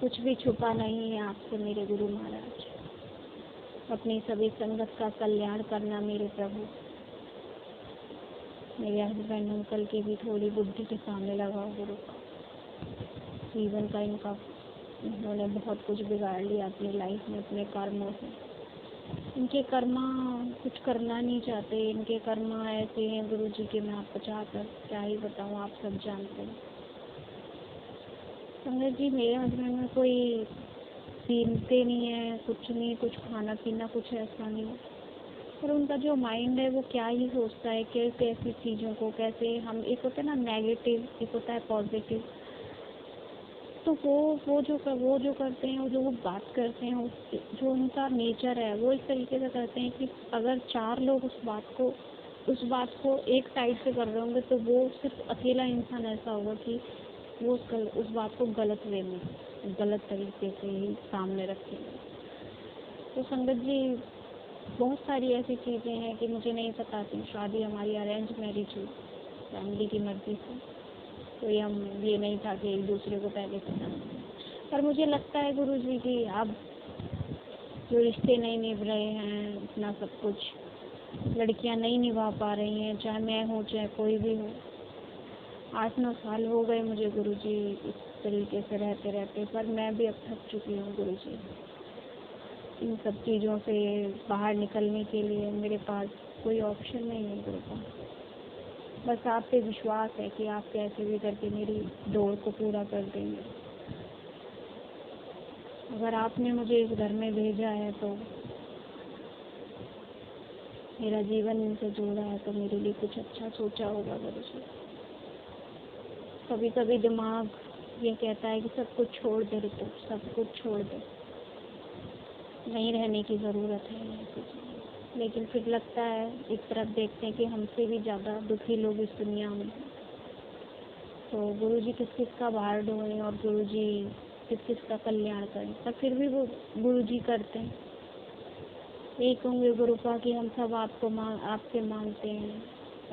कुछ भी छुपा नहीं है आपसे मेरे गुरु महाराज। अपनी सभी संगत का कल्याण करना मेरे प्रभु। मेरे हस्बैंड अंकल की भी थोड़ी बुद्धि के सामने लगाओ गुरु। जीवन का इन्होंने बहुत कुछ बिगाड़ लिया अपनी लाइफ में अपने कर्मों से। इनके कर्मा कुछ करना नहीं चाहते, इनके कर्मा ऐसे हैं गुरु जी के, मैं आपको चाहकर क्या ही बताऊँ, आप सब जानते हैं। संगत जी, मेरे हस्बैंड में कोई पीते नहीं है, कुछ नहीं, कुछ खाना पीना कुछ ऐसा नहीं, पर उनका जो माइंड है वो क्या ही सोचता है कि कैसी चीज़ों को कैसे हम, एक होता है ना नेगेटिव, एक होता है पॉजिटिव, तो वो जो करते हैं, जो वो बात करते हैं, जो उनका नेचर है वो इस तरीके से करते हैं कि अगर 4 लोग उस बात को एक साइड से कर रहे होंगे तो वो सिर्फ अकेला इंसान ऐसा होगा कि वो उस बात को गलत वे में, गलत तरीके से ही सामने रखेंगे। तो संगत जी, बहुत सारी ऐसी चीज़ें हैं कि मुझे नहीं पता थी। शादी हमारी अरेंज मैरिज हुई, फैमिली की मर्जी से, तो ये नहीं था कि एक दूसरे को पहले से जानते हैं। पर मुझे लगता है गुरु जी की अब जो रिश्ते नहीं निभ रहे हैं, इतना सब कुछ लड़कियां नहीं निभा पा रही हैं, चाहे मैं हूँ चाहे कोई भी हो। 8-9 साल हो गए मुझे गुरु जी इस तरीके से रहते रहते, पर मैं भी अब थक चुकी हूँ गुरु जी। इन सब चीज़ों से बाहर निकलने के लिए मेरे पास कोई ऑप्शन नहीं है गुरु का। बस आप पे विश्वास है कि आप कैसे भी करके मेरी दौड़ को पूरा कर देंगे। अगर आपने मुझे इस घर में भेजा है तो मेरा जीवन इनसे जोड़ा है तो मेरे लिए कुछ अच्छा सोचा होगा गुरु जी। कभी कभी दिमाग ये कहता है कि सब कुछ छोड़ दे ऋतु, सब कुछ छोड़ दे, नहीं रहने की ज़रूरत है यहाँ पे। लेकिन फिर लगता है, एक तरफ देखते हैं कि हमसे भी ज़्यादा दुखी लोग इस दुनिया में हैं। तो गुरु जी किस किस का भार ढोएं और गुरु जी किस किस का कल्याण करें, पर फिर भी वो गुरु जी करते हैं। एक होंगे गुरुपा कि हम सब आपसे मांगते हैं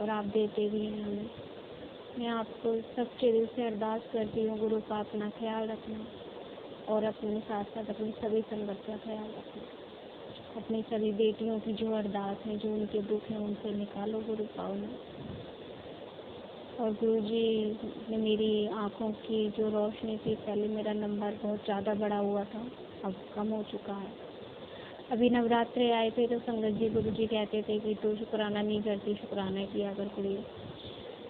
और आप देते भी हैं हमें। मैं आपको सच्चे दिल से अरदास करती हूँ गुरुपा, अपना ख्याल रखना और अपने साथ साथ अपनी सभी संगत का ख्याल रखना। अपनी सभी बेटियों की जो अरदास है, जो उनके दुख हैं, उनसे निकालो गुरुपा उन्हें। और गुरु जी ने मेरी आँखों की जो रोशनी थी, पहले मेरा नंबर बहुत ज़्यादा बढ़ा हुआ था, अब कम हो चुका है। अभी नवरात्रे आए थे तो संगत जी गुरु जी कहते थे कि तू शुक्राना नहीं करती, शुक्राना किया कर कुड़ी।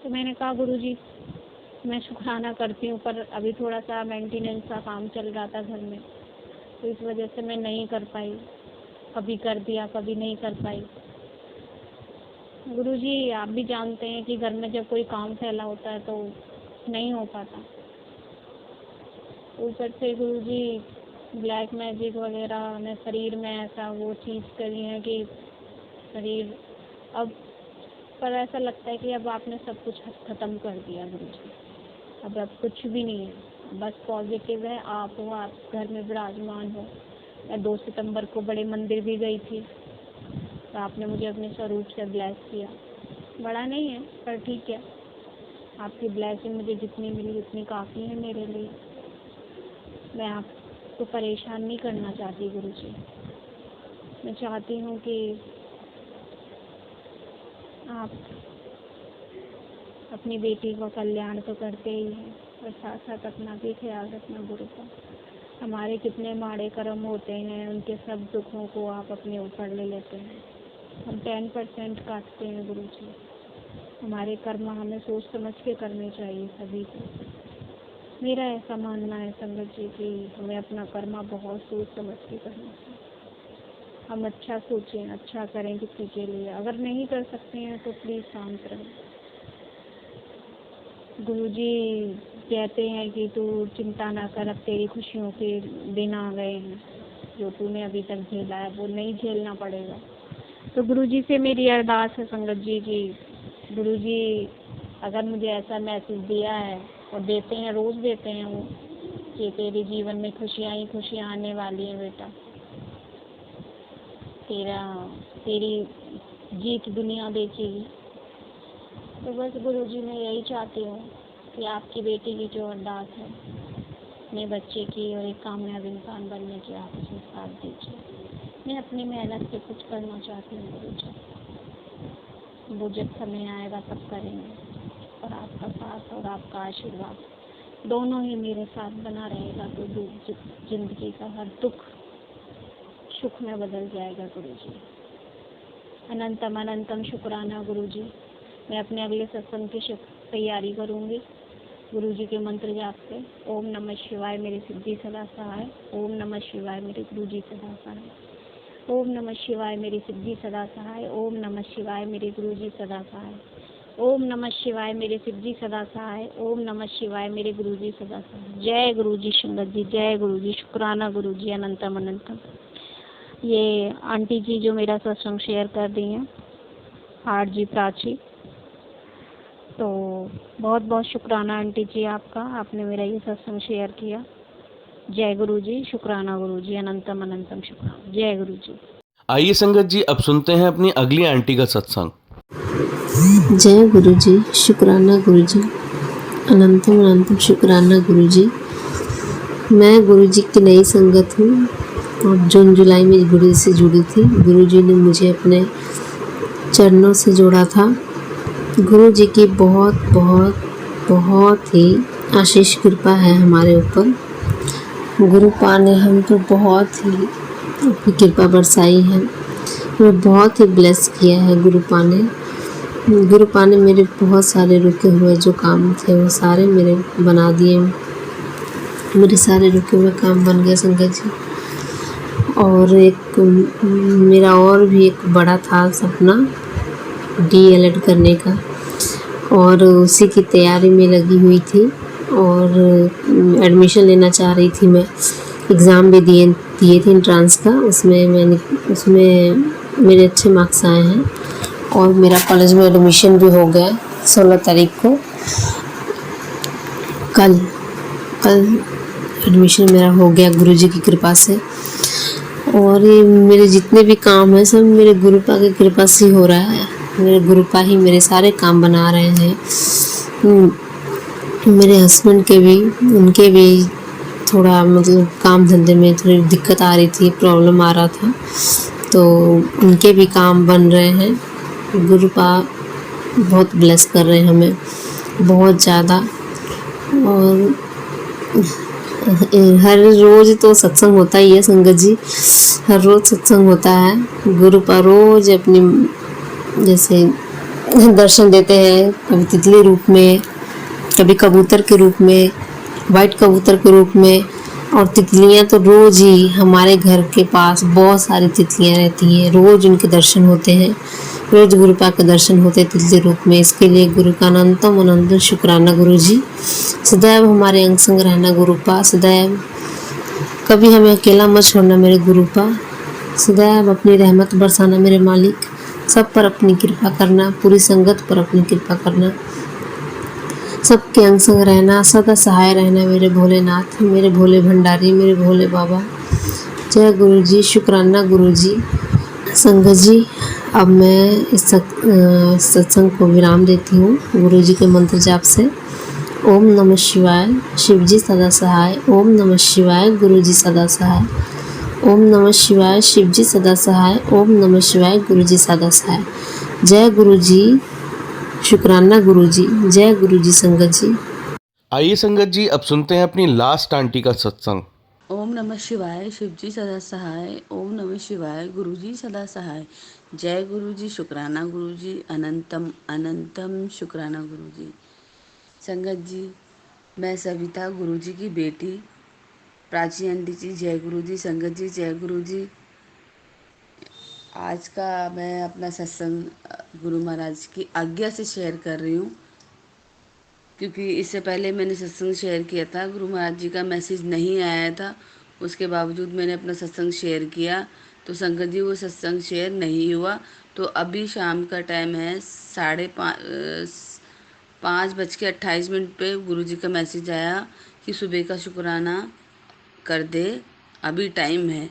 तो मैंने कहा गुरु जी मैं शुक्राना करती हूँ, पर अभी थोड़ा सा मेंटेनेंस का काम चल रहा था घर में, तो इस वजह से मैं नहीं कर पाई। कभी कर दिया, कभी नहीं कर पाई। गुरुजी आप भी जानते हैं कि घर में जब कोई काम फैला होता है तो नहीं हो पाता। ऊपर से गुरुजी ब्लैक मैजिक वगैरह ने शरीर में ऐसा वो चीज़ करी है कि शरीर अब, पर ऐसा लगता है कि अब आपने सब कुछ ख़त्म कर दिया गुरुजी। अब कुछ भी नहीं है, बस पॉजिटिव है। आप हो, आप घर में विराजमान हो। मैं 2 सितंबर को बड़े मंदिर भी गई थी, तो आपने मुझे अपने स्वरूप से ब्लेस किया। बड़ा नहीं है पर ठीक है, आपकी ब्लेसिंग मुझे जितनी मिली उतनी काफ़ी है मेरे लिए। मैं आपको परेशान नहीं करना चाहती गुरुजी। मैं चाहती हूँ कि आप अपनी बेटी का कल्याण तो करते ही हैं, और साथ साथ अपना भी ख्याल रखना गुरु का। हमारे कितने माड़े कर्म होते हैं, उनके सब दुखों को आप अपने ऊपर ले लेते हैं। हम 10% काटते हैं गुरु जी। हमारे कर्म हमें सोच समझ के करने चाहिए सभी को। मेरा ऐसा मानना है संगत जी कि हमें अपना कर्म बहुत सोच समझ के करना चाहिए। हम अच्छा सोचें, अच्छा करें किसी के लिए। अगर नहीं कर सकते हैं तो प्लीज़ शांत रहें। गुरुजी कहते हैं कि तू चिंता ना कर, अब तेरी खुशियों के दिन आ गए हैं। जो तूने अभी तक झेला है वो नहीं झेलना पड़ेगा। तो गुरुजी से मेरी अरदास है संगत जी की, गुरुजी अगर मुझे ऐसा मैसेज दिया है और देते हैं, रोज़ देते हैं वो, कि तेरे जीवन में खुशियाँ ही खुशियाँ आने वाली हैं बेटा, तेरी जीत दुनिया देखेगी। तो बस गुरुजी मैं यही चाहती हूँ कि आपकी बेटी की जो अरदास है, अपने बच्चे की और एक कामयाब इंसान बनने की, आप उसे साथ दीजिए। मैं अपनी मेहनत से कुछ करना चाहती हूँ गुरुजी। वो जब समय आएगा तब करेंगे, और आपका साथ और आपका आशीर्वाद दोनों ही मेरे साथ बना रहेगा तो जिंदगी का हर दुख सुख में बदल जाएगा गुरुजी। अनंतम अनंतम शुक्राना गुरुजी। मैं अपने अगले सत्संग की तैयारी करूँगी गुरुजी के मंत्र जाप से। ओम नमः शिवाय मेरी सिद्धि सदा सहाय। ओम नमः शिवाय मेरे गुरुजी सदा सहाय। ओम नमः शिवाय मेरी सिद्धि सदा सहाय। ओम नमः शिवाय मेरे गुरुजी सदा सहाय। ओम नमः शिवाय मेरी सिद्धि सदा सहाय। ओम नमः शिवाय मेरे गुरुजी सदा सहाय। जय गुरुजी संगत जी, जय गुरुजी। शुक्राना गुरुजी। अनंतम अनंतम। ये आंटी जी जो मेरा सत्संग शेयर कर दी हैं, आर जी प्राची, तो बहुत बहुत शुक्राना आंटी जी आपका, आपने मेरा ये सत्संग शेयर किया। जय गुरु जी। शुक्राना गुरु जी। अनंतम अनंतम शुक्राना। जय गुरु जी। आइए संगत जी, अब सुनते हैं अपनी अगली आंटी का सत्संग। जय गुरु जी। शुक्राना गुरु जी। अनंतम अनंतम शुक्राना गुरु जी। मैं गुरु जी की नई संगत हूँ और जून जुलाई में गुरु जी से जुड़ी थी। गुरु जी ने मुझे अपने चरणों से जोड़ा था। गुरु जी की बहुत बहुत बहुत ही आशीष कृपा है हमारे ऊपर। गुरु पा ने हम तो बहुत ही अपनी कृपा बरसाई है, वो बहुत ही ब्लेस किया है गुरु पा ने। गुरुपा ने मेरे बहुत सारे रुके हुए जो काम थे वो सारे मेरे बना दिए। मेरे सारे रुके हुए काम बन गए संगत जी। और एक मेरा और भी एक बड़ा था सपना DELED करने का, और उसी की तैयारी में लगी हुई थी, और एडमिशन लेना चाह रही थी मैं। एग्ज़ाम भी दिए थे एंट्रेंस का, उसमें मेरे अच्छे मार्क्स आए हैं और मेरा कॉलेज में एडमिशन भी हो गया 16 तारीख को। कल एडमिशन मेरा हो गया गुरुजी की कृपा से। और ये मेरे जितने भी काम हैं सब मेरे गुरुपा की कृपा से ही हो रहा है। मेरे गुरुपा ही मेरे सारे काम बना रहे हैं। मेरे हस्बैंड के भी, उनके भी थोड़ा मतलब काम धंधे में थोड़ी दिक्कत आ रही थी, प्रॉब्लम आ रहा था, तो उनके भी काम बन रहे हैं। गुरुपा बहुत ब्लेस कर रहे हैं हमें बहुत ज़्यादा। और हर रोज़ तो सत्संग होता ही है संगत जी, हर रोज़ सत्संग होता है। गुरुपा रोज़ अपनी जैसे दर्शन देते हैं, कभी तितली रूप में, कभी कबूतर के रूप में, वाइट कबूतर के रूप में। और तितलियां तो रोज़ ही हमारे घर के पास बहुत सारी तितलियां रहती हैं, रोज़ उनके दर्शन होते हैं, रोज़ गुरुपा के दर्शन होते हैं तितली रूप में। इसके लिए गुरु का अनंतम अनंत शुक्राना गुरु जी। सदैव हमारे अंग संग रहना गुरुपा, सदैव कभी हमें अकेला मत छोड़ना मेरे गुरुपा, सदैव अपनी रहमत बरसाना मेरे मालिक, सब पर अपनी कृपा करना, पूरी संगत पर अपनी कृपा करना, सबके अंग संग रहना, सदा सहाय रहना मेरे भोलेनाथ, मेरे भोले भंडारी, मेरे भोले बाबा। जय गुरु जी, शुक्राना गुरु जी। संगत जी, अब मैं इस सत्संग को विराम देती हूँ गुरु जी के मंत्र जाप से। ओम नमः शिवाय, शिव जी सदा सहाय। ओम नमः शिवाय, गुरु जी सदा सहाय। ओम नमः शिवाय, शिव जी सदा सहाय। ओम नमः शिवाय, गुरु जी सदा सहाय। जय गुरु जी, शुक्राना गुरु जी। जय गुरु जी संगत जी। आइए संगत जी, अब सुनते हैं अपनी लास्ट आंटी का सत्संग। ओम नमः शिवाय, शिवजी सदा सहाय। ओम नमः शिवाय, गुरुजी सदा सहाय। जय गुरुजी, शुक्राना गुरुजी, अनंतम अनंतम शुक्राना गुरुजी। संगत जी, मैं सविता गुरुजी की बेटी, प्राची आंटी जी जय गुरुजी। संगत जी जय गुरुजी। आज का मैं अपना सत्संग गुरु महाराज की आज्ञा से शेयर कर रही हूँ, क्योंकि इससे पहले मैंने सत्संग शेयर किया था, गुरु महाराज जी का मैसेज नहीं आया था, उसके बावजूद मैंने अपना सत्संग शेयर किया, तो संगत जी वो सत्संग शेयर नहीं हुआ। तो अभी शाम का टाइम है 5:28 पे गुरु जी का मैसेज आया कि सुबह का शुक्राना कर दे, अभी टाइम है।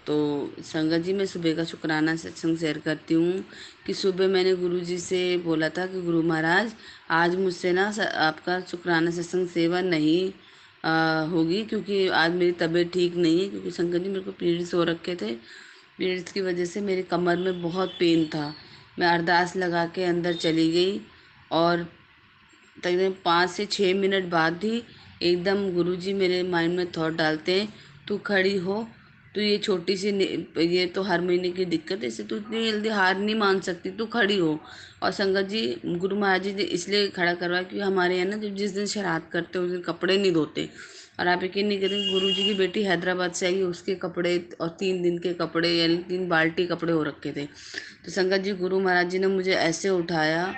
तो संगत जी, मैं सुबह का शुक्राना सत्संग शेयर करती हूँ कि सुबह मैंने गुरु जी से बोला था कि गुरु महाराज आज मुझसे ना आपका शुक्राना सत्संग सेवा नहीं होगी, क्योंकि आज मेरी तबीयत ठीक नहीं है। क्योंकि संगत जी, मेरे को पीरियड्स हो रखे थे, पीरियड्स की वजह से मेरी कमर में बहुत पेन था। मैं अरदास लगा के अंदर चली गई और तकरीबन 5 से 6 मिनट बाद ही एकदम गुरुजी मेरे माइंड में थॉट डालते हैं, तू खड़ी हो, तू ये छोटी सी ये तो हर महीने की दिक्कत है, इससे तू इतनी जल्दी हार नहीं मान सकती, तू खड़ी हो। और संगत जी, गुरु महाराज जी ने इसलिए खड़ा करवाया क्योंकि हमारे यहाँ ना जब जिस दिन श्राद्ध करते हैं उस दिन कपड़े नहीं धोते। और आप यकीन नहीं करेंगे, गुरु जी की बेटी हैदराबाद से आई, उसके कपड़े और 3 दिन के कपड़े यानी 3 बाल्टी कपड़े हो रखे थे। तो संगत जी, गुरु महाराज जी ने मुझे ऐसे उठाया,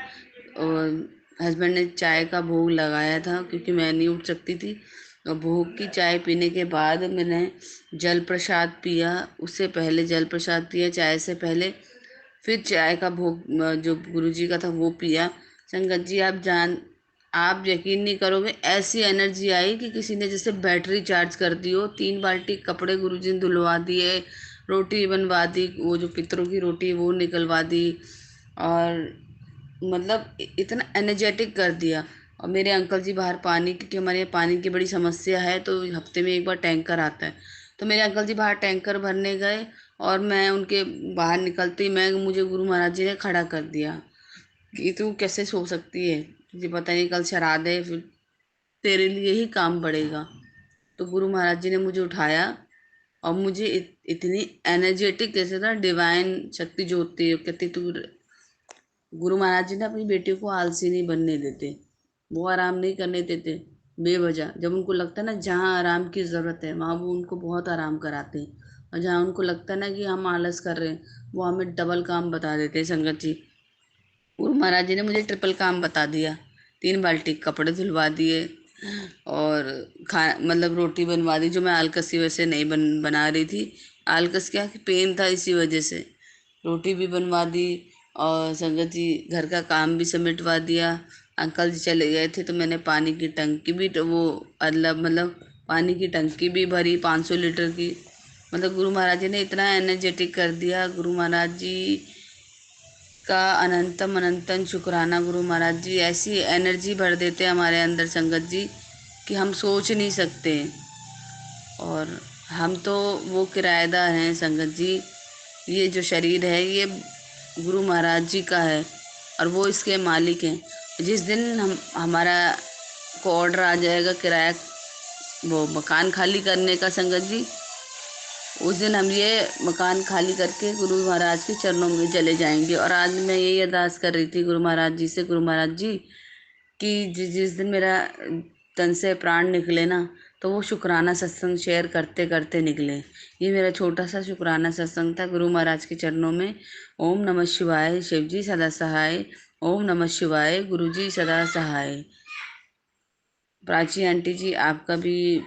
और हस्बैंड ने चाय का भोग लगाया था क्योंकि मैं नहीं उठ सकती थी। और भोग की चाय पीने के बाद मैंने जल प्रसाद पिया, उससे पहले जल प्रसाद पिया चाय से पहले, फिर चाय का भोग जो गुरुजी का था वो पिया। संगत जी, आप यकीन नहीं करोगे, ऐसी एनर्जी आई कि किसी ने जैसे बैटरी चार्ज कर दी हो। 3 बाल्टी कपड़े गुरुजी ने धुलवा दिए, रोटी बनवा दी, वो जो पितरों की रोटी है वो निकलवा दी, और मतलब इतना एनर्जेटिक कर दिया। और मेरे अंकल जी बाहर पानी, क्योंकि हमारे यहाँ पानी की बड़ी समस्या है, तो हफ्ते में एक बार टैंकर आता है, तो मेरे अंकल जी बाहर टैंकर भरने गए, और मैं उनके बाहर निकलती मैं मुझे गुरु महाराज जी ने खड़ा कर दिया कि तू कैसे सो सकती है, तुझे पता नहीं कल श्राद्ध है, फिर तेरे लिए ही काम बढ़ेगा। तो गुरु महाराज जी ने मुझे उठाया, और मुझे इतनी एनर्जेटिक, जैसे ना डिवाइन शक्ति जो होती है, कहती तू गुरु महाराज जी ने अपनी बेटी को आलसी नहीं बनने देते, वो आराम नहीं करने देते बेवजह। जब उनको लगता है ना जहाँ आराम की ज़रूरत है वहाँ वो उनको बहुत आराम कराते हैं, और जहाँ उनको लगता है ना कि हम आलस कर रहे हैं वो हमें डबल काम बता देते हैं। संगत जी, गुरु महाराज जी ने मुझे ट्रिपल काम बता दिया। 3 बाल्टी कपड़े धुलवा दिए, और खा मतलब रोटी बनवा दी, जो मैं आलकस की वजह से नहीं बना रही थी। आलकस क्या कि पेन था, इसी वजह से रोटी भी बनवा दी, और संगत जी घर का काम भी समेटवा दिया। अंकल जी चले गए थे तो मैंने पानी की टंकी भी तो वो मतलब पानी की टंकी भी भरी 500 लीटर की। मतलब गुरु महाराज जी ने इतना एनर्जेटिक कर दिया। गुरु महाराज जी का अनंतम अनंतम शुक्राना। गुरु महाराज जी ऐसी एनर्जी भर देते हैं हमारे अंदर संगत जी कि हम सोच नहीं सकते। और हम तो वो किराएदार हैं संगत जी, ये जो शरीर है ये गुरु महाराज जी का है और वो इसके मालिक हैं। जिस दिन हमारा को ऑर्डर आ जाएगा किराया वो मकान खाली करने का संगत जी, उस दिन हम ये मकान खाली करके गुरु महाराज के चरणों में चले जाएंगे। और आज मैं यही अरदास कर रही थी गुरु महाराज जी से, गुरु महाराज जी कि जिस दिन मेरा तन से प्राण निकले ना, तो वो शुक्राना सत्संग शेयर करते करते निकले। ये मेरा छोटा सा शुक्राना सत्संग था गुरु महाराज के चरणों में। ओम नमः शिवाय, शिव जी सदा सहाय। ओम नमः शिवाय, गुरु जी सदा सहाय। प्राची आंटी जी, आपका भी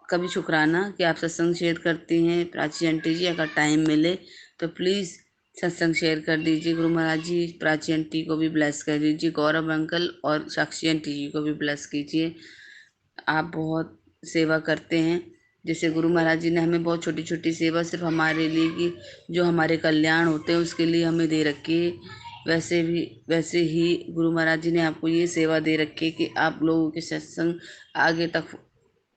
कभी शुक्राना कि आप सत्संग शेयर करती हैं। प्राची आंटी जी, अगर टाइम मिले तो प्लीज़ सत्संग शेयर कर दीजिए। गुरु महाराज जी प्राची आंटी को भी ब्लेस कर दीजिए, गौरव अंकल और साक्षी आंटी जी को भी ब्लेस कीजिए। आप बहुत सेवा करते हैं, जैसे गुरु महाराज जी ने हमें बहुत छोटी छोटी सेवा सिर्फ हमारे लिए की, जो हमारे कल्याण होते हैं उसके लिए हमें दे रखी है। वैसे ही गुरु महाराज जी ने आपको ये सेवा दे रखी है कि आप लोगों के सत्संग आगे तक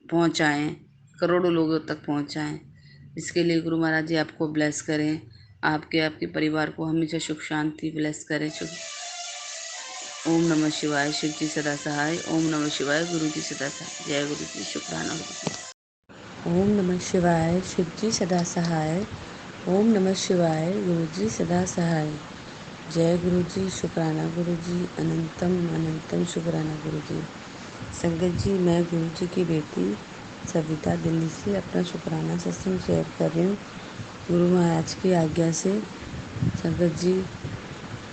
पहुंचाएं, करोड़ों लोगों तक पहुंचाएं। इसके लिए गुरु महाराज जी आपको ब्लेस करें, आपके परिवार को हमेशा सुख शांति ब्लेस करें। ओम नमः शिवाय, शिव जी सदा सहाय। ओम नमः शिवाय, गुरु जी सदा सहाय। जय गुरु जी, शुक्राना गुरु जी। ओम नमः शिवाय, शिव जी सदा सहाय। ओम नमः शिवाय, गुरु जी सदा सहाय। जय गुरु जी, शुक्राना गुरु जी, अनंतम अनंतम शुक्राना गुरु जी। संगत जी, मैं गुरु जी की बेटी सविता दिल्ली से अपना शुक्राना सत्संग शेयर कर रही हूँ गुरु महाराज की आज्ञा से। संगत जी,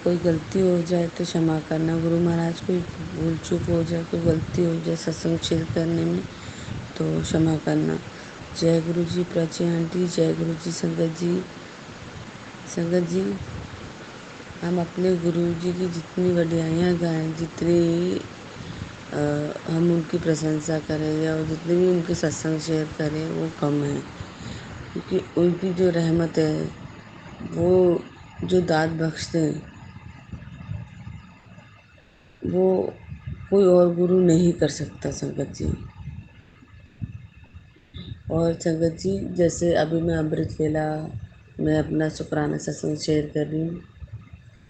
कोई गलती हो जाए तो क्षमा करना। गुरु महाराज कोई भूल चूक हो जाए, कोई गलती हो जाए सत्संग शेयर करने में तो क्षमा करना। जय गुरु जी प्राची आंटी, जय गुरु जी संगत जी। संगत जी, हम अपने गुरु जी की जितनी वडियाइयाँ गाएं, जितनी हम उनकी प्रशंसा करें या जितने भी उनके सत्संग शेयर करें वो कम है, क्योंकि उनकी जो रहमत है, वो जो दाद बख्शते हैं, वो कोई और गुरु नहीं कर सकता संगत जी। और संगत जी, जैसे अभी मैं अमृत वेला में अपना शुक्राना सत्संग शेयर कर रही हूँ,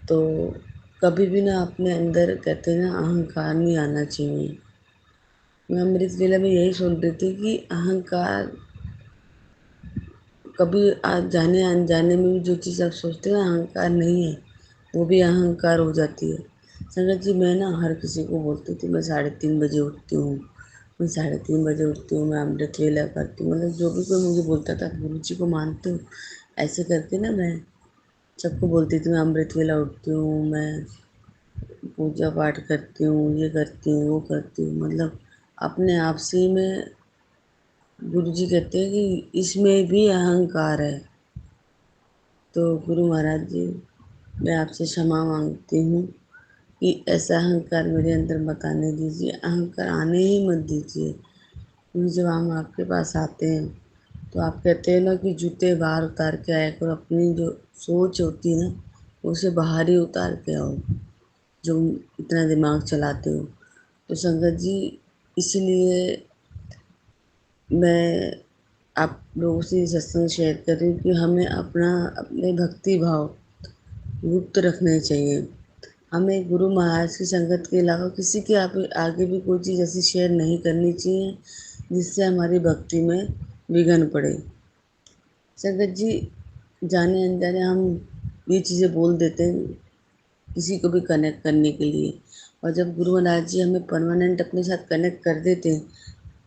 तो कभी भी ना अपने अंदर कहते हैं ना अहंकार नहीं आना चाहिए। मैं अमृत वेला में यही सुन रही थी कि अहंकार कभी जाने अनजाने में भी जो चीज़ आप सोचते हैं ना अहंकार नहीं है, वो भी अहंकार हो जाती है। संगत जी, मैं ना हर किसी को बोलती थी मैं 3:30 बजे उठती हूँ, मैं 3:30 बजे उठती हूँ, मैं अमृत वेला करती हूँ। मतलब जो भी कोई मुझे बोलता था गुरु जी को मानते हो, ऐसे करके ना मैं सबको बोलती थी मैं अमृत वेला उठती हूँ, मैं पूजा पाठ करती हूँ, ये करती हूँ, वो करती हूँ। मतलब अपने आप से ही मैं, गुरु जी कहते हैं कि इसमें भी अहंकार है। तो गुरु महाराज जी, मैं आपसे क्षमा मांगती हूँ कि ऐसा अहंकार मेरे अंदर मत आने दीजिए, अहंकार आने ही मत दीजिए। क्योंकि जब हम आपके पास आते हैं तो आप कहते हैं ना कि जूते बाहर उतार के आया करो, अपनी जो सोच होती है ना उसे बाहर ही उतार के आओ, जो इतना दिमाग चलाते हो। तो संगत जी, इसलिए मैं आप लोगों से सत्संग शेयर कर रही हूँ कि हमें अपने भक्ति भाव गुप्त रखने चाहिए। हमें गुरु महाराज की संगत के अलावा किसी के आगे भी कोई चीज़ ऐसी शेयर नहीं करनी चाहिए जिससे हमारी भक्ति में विघ्न पड़े। संगत जी, जाने अनजाने हम ये चीज़ें बोल देते हैं किसी को भी कनेक्ट करने के लिए। और जब गुरु महाराज जी हमें परमानेंट अपने साथ कनेक्ट कर देते हैं,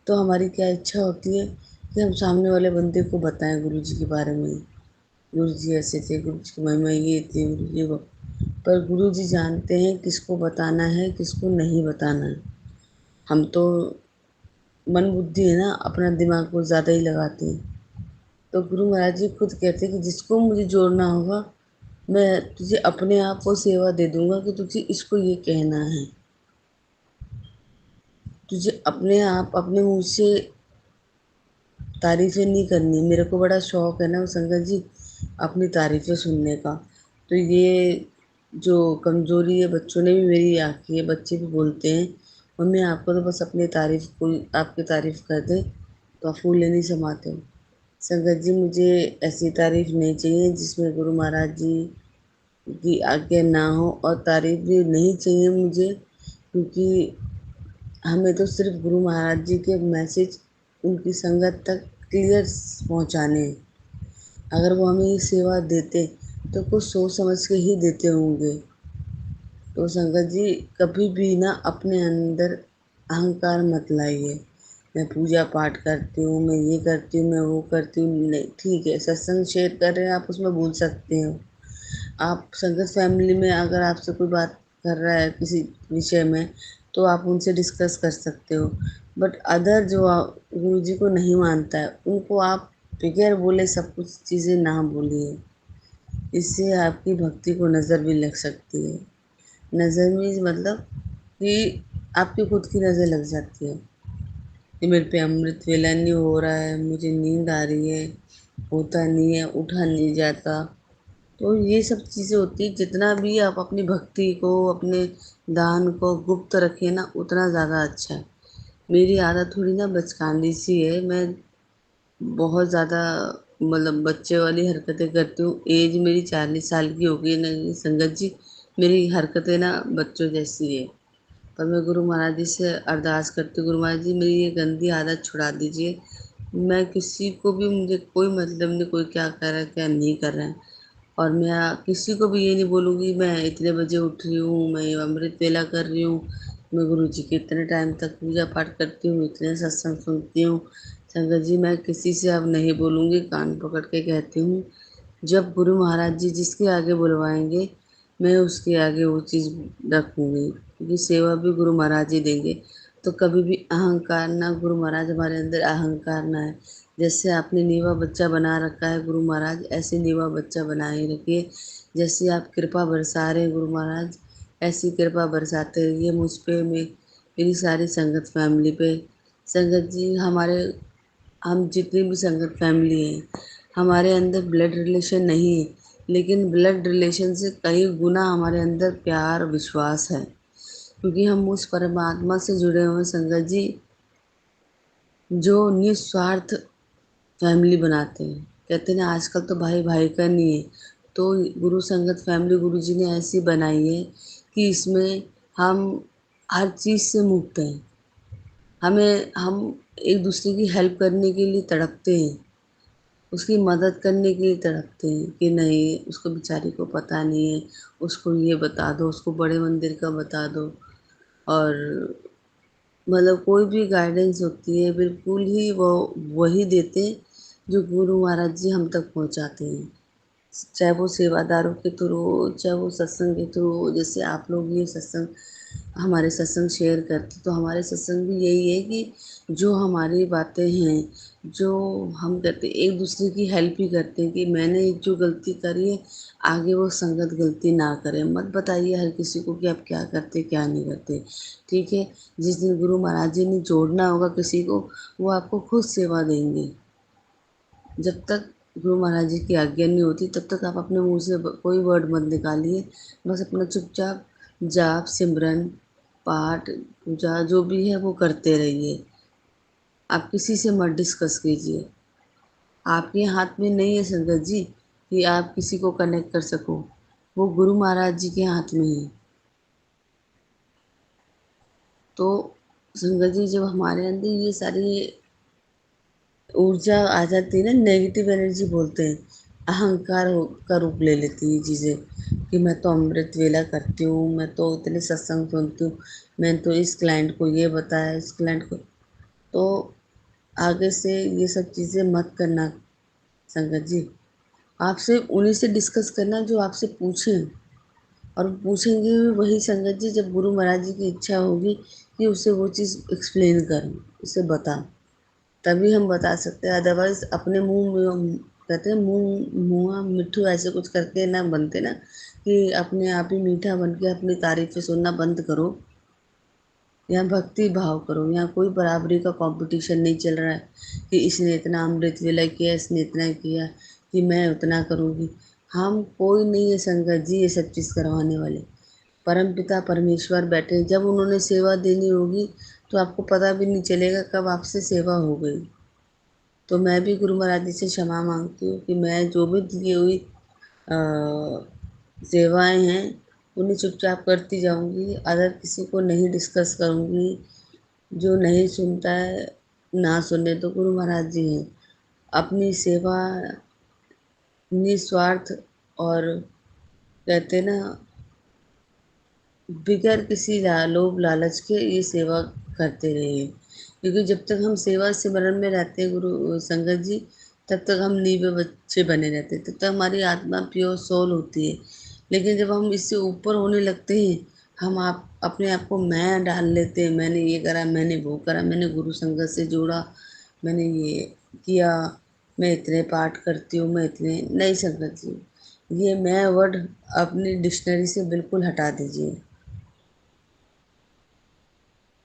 तो हमारी क्या इच्छा होती है कि हम सामने वाले बंदे को बताएं गुरु जी के बारे में। गुरु जी ऐसे थे, गुरु जी की महिमा ये थी, गुरु जी वो। पर गुरु जी जानते हैं किसको बताना है, किसको नहीं बताना है। हम तो मन बुद्धि है ना, अपना दिमाग को ज़्यादा ही लगाते हैं। तो गुरु महाराज जी खुद कहते हैं कि जिसको मुझे जोड़ना होगा, मैं तुझे अपने आप को सेवा दे दूंगा कि तुझे इसको ये कहना है। तुझे अपने आप अपने मुँह से तारीफ़ें नहीं करनी। मेरे को बड़ा शौक है ना संगत जी, अपनी तारीफ़ें सुनने का। तो ये जो कमज़ोरी है बच्चों ने भी मेरी आँकी है, बच्चे भी बोलते हैं, मम्मी आपको तो बस अपनी तारीफ़, कोई आपकी तारीफ़ कर दे तो आप फूले नहीं समाते हो। संगत जी मुझे ऐसी तारीफ़ नहीं चाहिए जिसमें गुरु महाराज जी की आज्ञा ना हो, और तारीफ़ भी नहीं चाहिए मुझे, क्योंकि हमें तो सिर्फ गुरु महाराज जी के मैसेज उनकी संगत तक क्लियर पहुँचाने हैं। अगर वो हमें ये सेवा देते तो कुछ सोच समझ के ही देते होंगे। तो संगत जी कभी भी ना अपने अंदर अहंकार मत लाइए। मैं पूजा पाठ करती हूँ, मैं ये करती हूँ, मैं वो करती हूँ। नहीं, ठीक है, सत्संग शेयर कर रहे हैं आप, उसमें बोल सकते हो। आप संगत फैमिली में अगर आपसे कोई बात कर रहा है किसी विषय में, तो आप उनसे डिस्कस कर सकते हो। बट अदर जो गुरु जी को नहीं मानता है, उनको आप बगैर बोले सब कुछ चीज़ें ना बोलिए। इससे आपकी भक्ति को नज़र भी लग सकती है। नज़र मीन्स मतलब कि आपकी खुद की नज़र लग जाती है कि मेरे पे अमृत वेला नहीं हो रहा है, मुझे नींद आ रही है, होता नहीं है, उठा नहीं जाता। तो ये सब चीज़ें होती हैं। जितना भी आप अपनी भक्ति को, अपने दान को गुप्त रखें ना, उतना ज़्यादा अच्छा है। मेरी आदत थोड़ी ना बचकानी सी है, मैं बहुत ज़्यादा मतलब बच्चे वाली हरकतें करती हूँ। एज मेरी 40 साल की हो गई ना संगत जी, मेरी हरकतें ना बच्चों जैसी है। पर मैं गुरु महाराज जी से अरदास करती हूँ, गुरु महाराज जी मेरी ये गंदी आदत छुड़ा दीजिए। मैं किसी को भी, मुझे कोई मतलब नहीं कोई क्या कर रहा है क्या नहीं कर रहा है। और मैं किसी को भी ये नहीं बोलूँगी मैं इतने बजे उठ रही हूँ, मैं अमृत वेला कर रही हूँ, मैं गुरु जी के इतने टाइम तक पूजा पाठ करती हूँ, इतने सत्संग सुनती हूँ। संगत जी मैं किसी से अब नहीं बोलूँगी, कान पकड़ के कहती हूँ। जब गुरु महाराज जी जिसके आगे बुलवाएंगे, मैं उसके आगे वो चीज़ रखूँगी, क्योंकि सेवा भी गुरु महाराज ही देंगे। तो कभी भी अहंकार ना, गुरु महाराज हमारे अंदर अहंकार ना है। जैसे आपने नीवा बच्चा बना रखा है गुरु महाराज, ऐसे नीवा बच्चा बना ही रखिए। जैसे आप कृपा बरसा रहे हैं गुरु महाराज, ऐसी कृपा बरसाते रहिए मुझ पे, मेरी सारी संगत फैमिली पे। संगत जी हम जितनी भी संगत फैमिली हैं, हमारे अंदर ब्लड रिलेशन नहीं है, लेकिन ब्लड रिलेशन से कई गुना हमारे अंदर प्यार विश्वास है, क्योंकि हम उस परमात्मा से जुड़े हुए हैं संगत जी, जो निस्वार्थ फैमिली बनाते हैं। कहते हैं ना आजकल तो भाई भाई का नहीं है। तो गुरु संगत फैमिली गुरु जी ने ऐसी बनाई है कि इसमें हम हर चीज़ से मुक्त हैं। हम एक दूसरे की हेल्प करने के लिए तड़पते हैं, उसकी मदद करने के लिए तड़पते हैं कि नहीं उसको बेचारी को पता नहीं है, उसको ये बता दो, उसको बड़े मंदिर का बता दो। और मतलब कोई भी गाइडेंस होती है बिल्कुल ही वो वही देते हैं जो गुरु महाराज जी हम तक पहुंचाते हैं। चाहे वो सेवादारों के थ्रू हो, चाहे वो सत्संग के थ्रू हो। जैसे आप लोग ये सत्संग हमारे सत्संग शेयर करते, तो हमारे सत्संग भी यही है कि जो हमारी बातें हैं, जो हम करते एक दूसरे की हेल्प ही करते हैं कि मैंने एक जो गलती करी है, आगे वो संगत गलती ना करे। मत बताइए हर किसी को कि आप क्या करते क्या नहीं करते, ठीक है। जिस दिन गुरु महाराज जी ने जोड़ना होगा किसी को, वो आपको खुद सेवा देंगे। जब तक गुरु महाराज जी की आज्ञा नहीं होती तब तक आप अपने मुंह से कोई वर्ड मत निकालिए। बस अपना चुपचाप जाप सिमरन पाठ पूजा जो भी है वो करते रहिए। आप किसी से मत डिस्कस कीजिए। आपके हाथ में नहीं है संगत जी कि आप किसी को कनेक्ट कर सको, वो गुरु महाराज जी के हाथ में है। तो संगत जी जब हमारे अंदर ये सारी ऊर्जा आ जाती है ना, नेगेटिव एनर्जी बोलते हैं, अहंकार का रूप ले लेती है चीज़ें, कि मैं तो अमृत वेला करती हूँ, मैं तो इतने सत्संग सुनती हूँ, मैंने तो इस क्लाइंट को ये बताया, इस क्लाइंट को। तो आगे से ये सब चीज़ें मत करना संगत जी। आपसे उन्हीं से डिस्कस करना जो आपसे पूछें, और पूछेंगे भी वही संगत जी जब गुरु महाराज जी की इच्छा होगी कि उसे वो चीज़ एक्सप्लेन करूँ, उसे बताऊँ, तभी हम बता सकते हैं। अदरवाइज़ अपने मुँह में कहते हैं मुँह मिट्ठू ऐसे कुछ करके ना बनते ना, कि अपने आप ही मीठा बन के अपनी तारीफ़ें सुनना बंद करो। यहाँ भक्ति भाव करो, यहाँ कोई बराबरी का कंपटीशन नहीं चल रहा है कि इसने इतना अमृत वेला किया, इसने इतना किया, कि मैं उतना करूँगी। हम कोई नहीं है संगत जी ये सब चीज़ करवाने वाले। परमपिता परमेश्वर बैठे हैं, जब उन्होंने सेवा देनी होगी तो आपको पता भी नहीं चलेगा कब आपसे सेवा हो गई। तो मैं भी गुरु महाराज जी से क्षमा माँगती हूँ कि मैं जो भी दी हुई सेवाएँ हैं उन्हें चुपचाप करती जाऊँगी, अदर किसी को नहीं डिस्कस करूँगी। जो नहीं सुनता है ना सुने, तो गुरु महाराज जी हैं। अपनी सेवा निस्वार्थ और कहते ना बिगैर किसी लोभ लालच के ये सेवा करते रहिए, क्योंकि जब तक हम सेवा सिमरन में रहते हैं गुरु संगत जी, तब तक हम नीवे बच्चे बने रहते हैं, तब तक हमारी आत्मा प्योर सोल होती है। लेकिन जब हम इससे ऊपर होने लगते हैं, हम अपने आप को मैं डाल लेते हैं, मैंने ये करा, मैंने वो करा, मैंने गुरु संगत से जोड़ा, मैंने ये किया, मैं इतने पाठ करती हूँ, मैं इतने नहीं। संगत जी ये मैं वर्ड अपनी डिक्शनरी से बिल्कुल हटा दीजिए।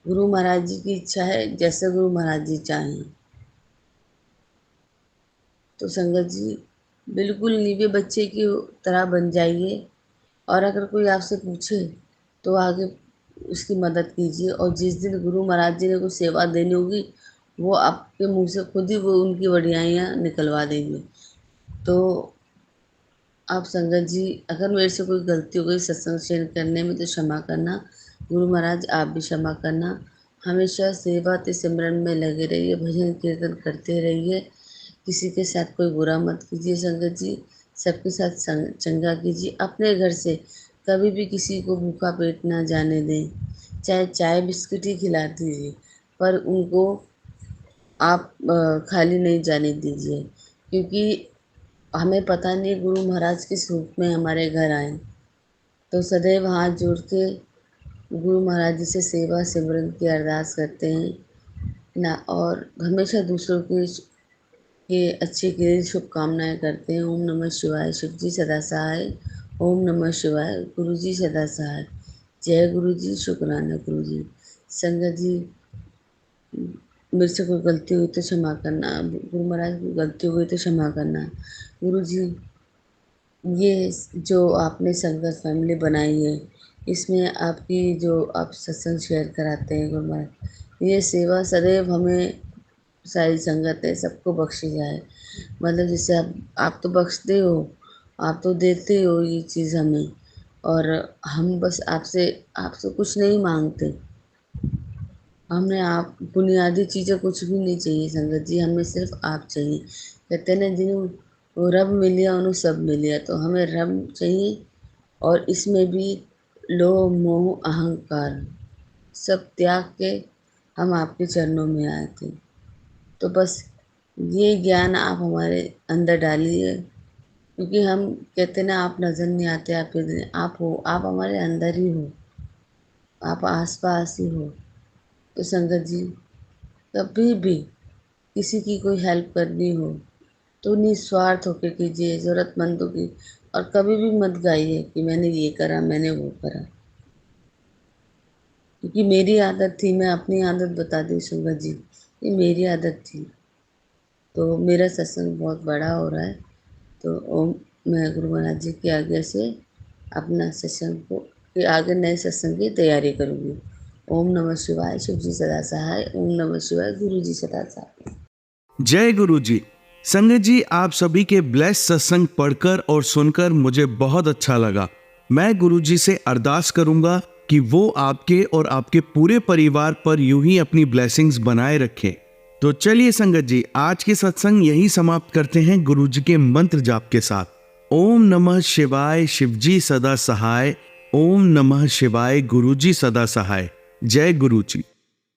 गुरु महाराज जी की इच्छा है, जैसे गुरु महाराज जी चाहें। तो संगत जी बिल्कुल नीवे बच्चे की तरह बन जाइए, और अगर कोई आपसे पूछे तो आगे उसकी मदद कीजिए, और जिस दिन गुरु महाराज जी ने कोई सेवा देनी होगी वो आपके मुंह से खुद ही वो उनकी वडियाइयाँ निकलवा देंगे। तो आप संगत जी अगर मेरे से कोई गलती हो गई सत्संग शेयर करने में तो क्षमा करना। गुरु महाराज आप भी क्षमा करना। हमेशा सेवा ते सिमरन में लगे रहिए, भजन कीर्तन करते रहिए, किसी के साथ कोई बुरा मत कीजिए संगत जी, सबके साथ चंगा कीजिए। अपने घर से कभी भी किसी को भूखा पेट ना जाने दें, चाहे चाय बिस्किट ही खिला दीजिए, पर उनको आप खाली नहीं जाने दीजिए, क्योंकि हमें पता नहीं गुरु महाराज किस रूप में हमारे घर आए। तो सदैव हाथ जोड़ के गुरु महाराज जी से सेवा सिमरन की अरदास करते हैं ना, और हमेशा दूसरों के अच्छे के लिए शुभकामनाएँ करते हैं। ओम नमः शिवाय। शिव जी सदा सहाय। ओम नमः शिवाय। गुरु जी सदा सहाय। जय गुरु जी। शुक्राना गुरु जी। संगत जी मेरे से कोई गलती हुई तो क्षमा करना, गुरु महाराज की गलती हुई तो क्षमा करना। गुरु जी ये जो आपने संगत फैमिली बनाई है, इसमें आपकी जो आप सत्संग शेयर कराते हैं गुरु महाराज, ये सेवा सदैव हमें सारी संगत है सबको बख्शी जाए। मतलब जैसे आप तो बख्शते हो, आप तो देते हो ये चीज़ हमें, और हम बस आपसे आपसे कुछ नहीं मांगते। हमें आप बुनियादी चीज़ें कुछ भी नहीं चाहिए संगत जी, हमें सिर्फ आप चाहिए। कहते हैं ना जिन्हों रब मिलिया उन्हें सब मिलिया, तो हमें रब चाहिए, और इसमें भी लोभ मोह अहंकार सब त्याग के हम आपके चरणों में आए थे। तो बस ये ज्ञान आप हमारे अंदर डालिए, क्योंकि हम कहते ना आप नज़र नहीं आते, आप हो, आप हमारे अंदर ही हो, आप आस पास ही हो। तो संगत जी कभी भी किसी की कोई हेल्प करनी हो तो निस्वार्थ होकर कीजिए, ज़रूरतमंदों की। और कभी भी मत गाइए कि मैंने ये करा, मैंने वो करा, क्योंकि मेरी आदत थी। मैं अपनी आदत बता दी संगत जी, ये मेरी आदत थी। तो मेरा सत्संग बहुत बड़ा हो रहा है, तो ओम मैं गुरु महाराज जी की आज्ञा से अपना सत्संग को के आगे नए सत्संग की तैयारी करूँगी। ओम नमः शिवाय। शिव जी सदा सहाय। ओम नमः शिवाय। गुरु जी सदा सहाय। जय गुरु जी। संगत जी आप सभी के ब्लेस सत्संग पढ़कर और सुनकर मुझे बहुत अच्छा लगा। मैं गुरु जी से अरदास करूंगा कि वो आपके और आपके पूरे परिवार पर यूं ही अपनी ब्लेसिंग्स बनाए रखें। तो चलिए संगत जी आज के सत्संग यही समाप्त करते हैं गुरु जी के मंत्र जाप के साथ। ओम नमः शिवाय शिवजी सदा सहाय। ओम नमः शिवाय गुरुजी सदा सहाय। जय गुरुजी।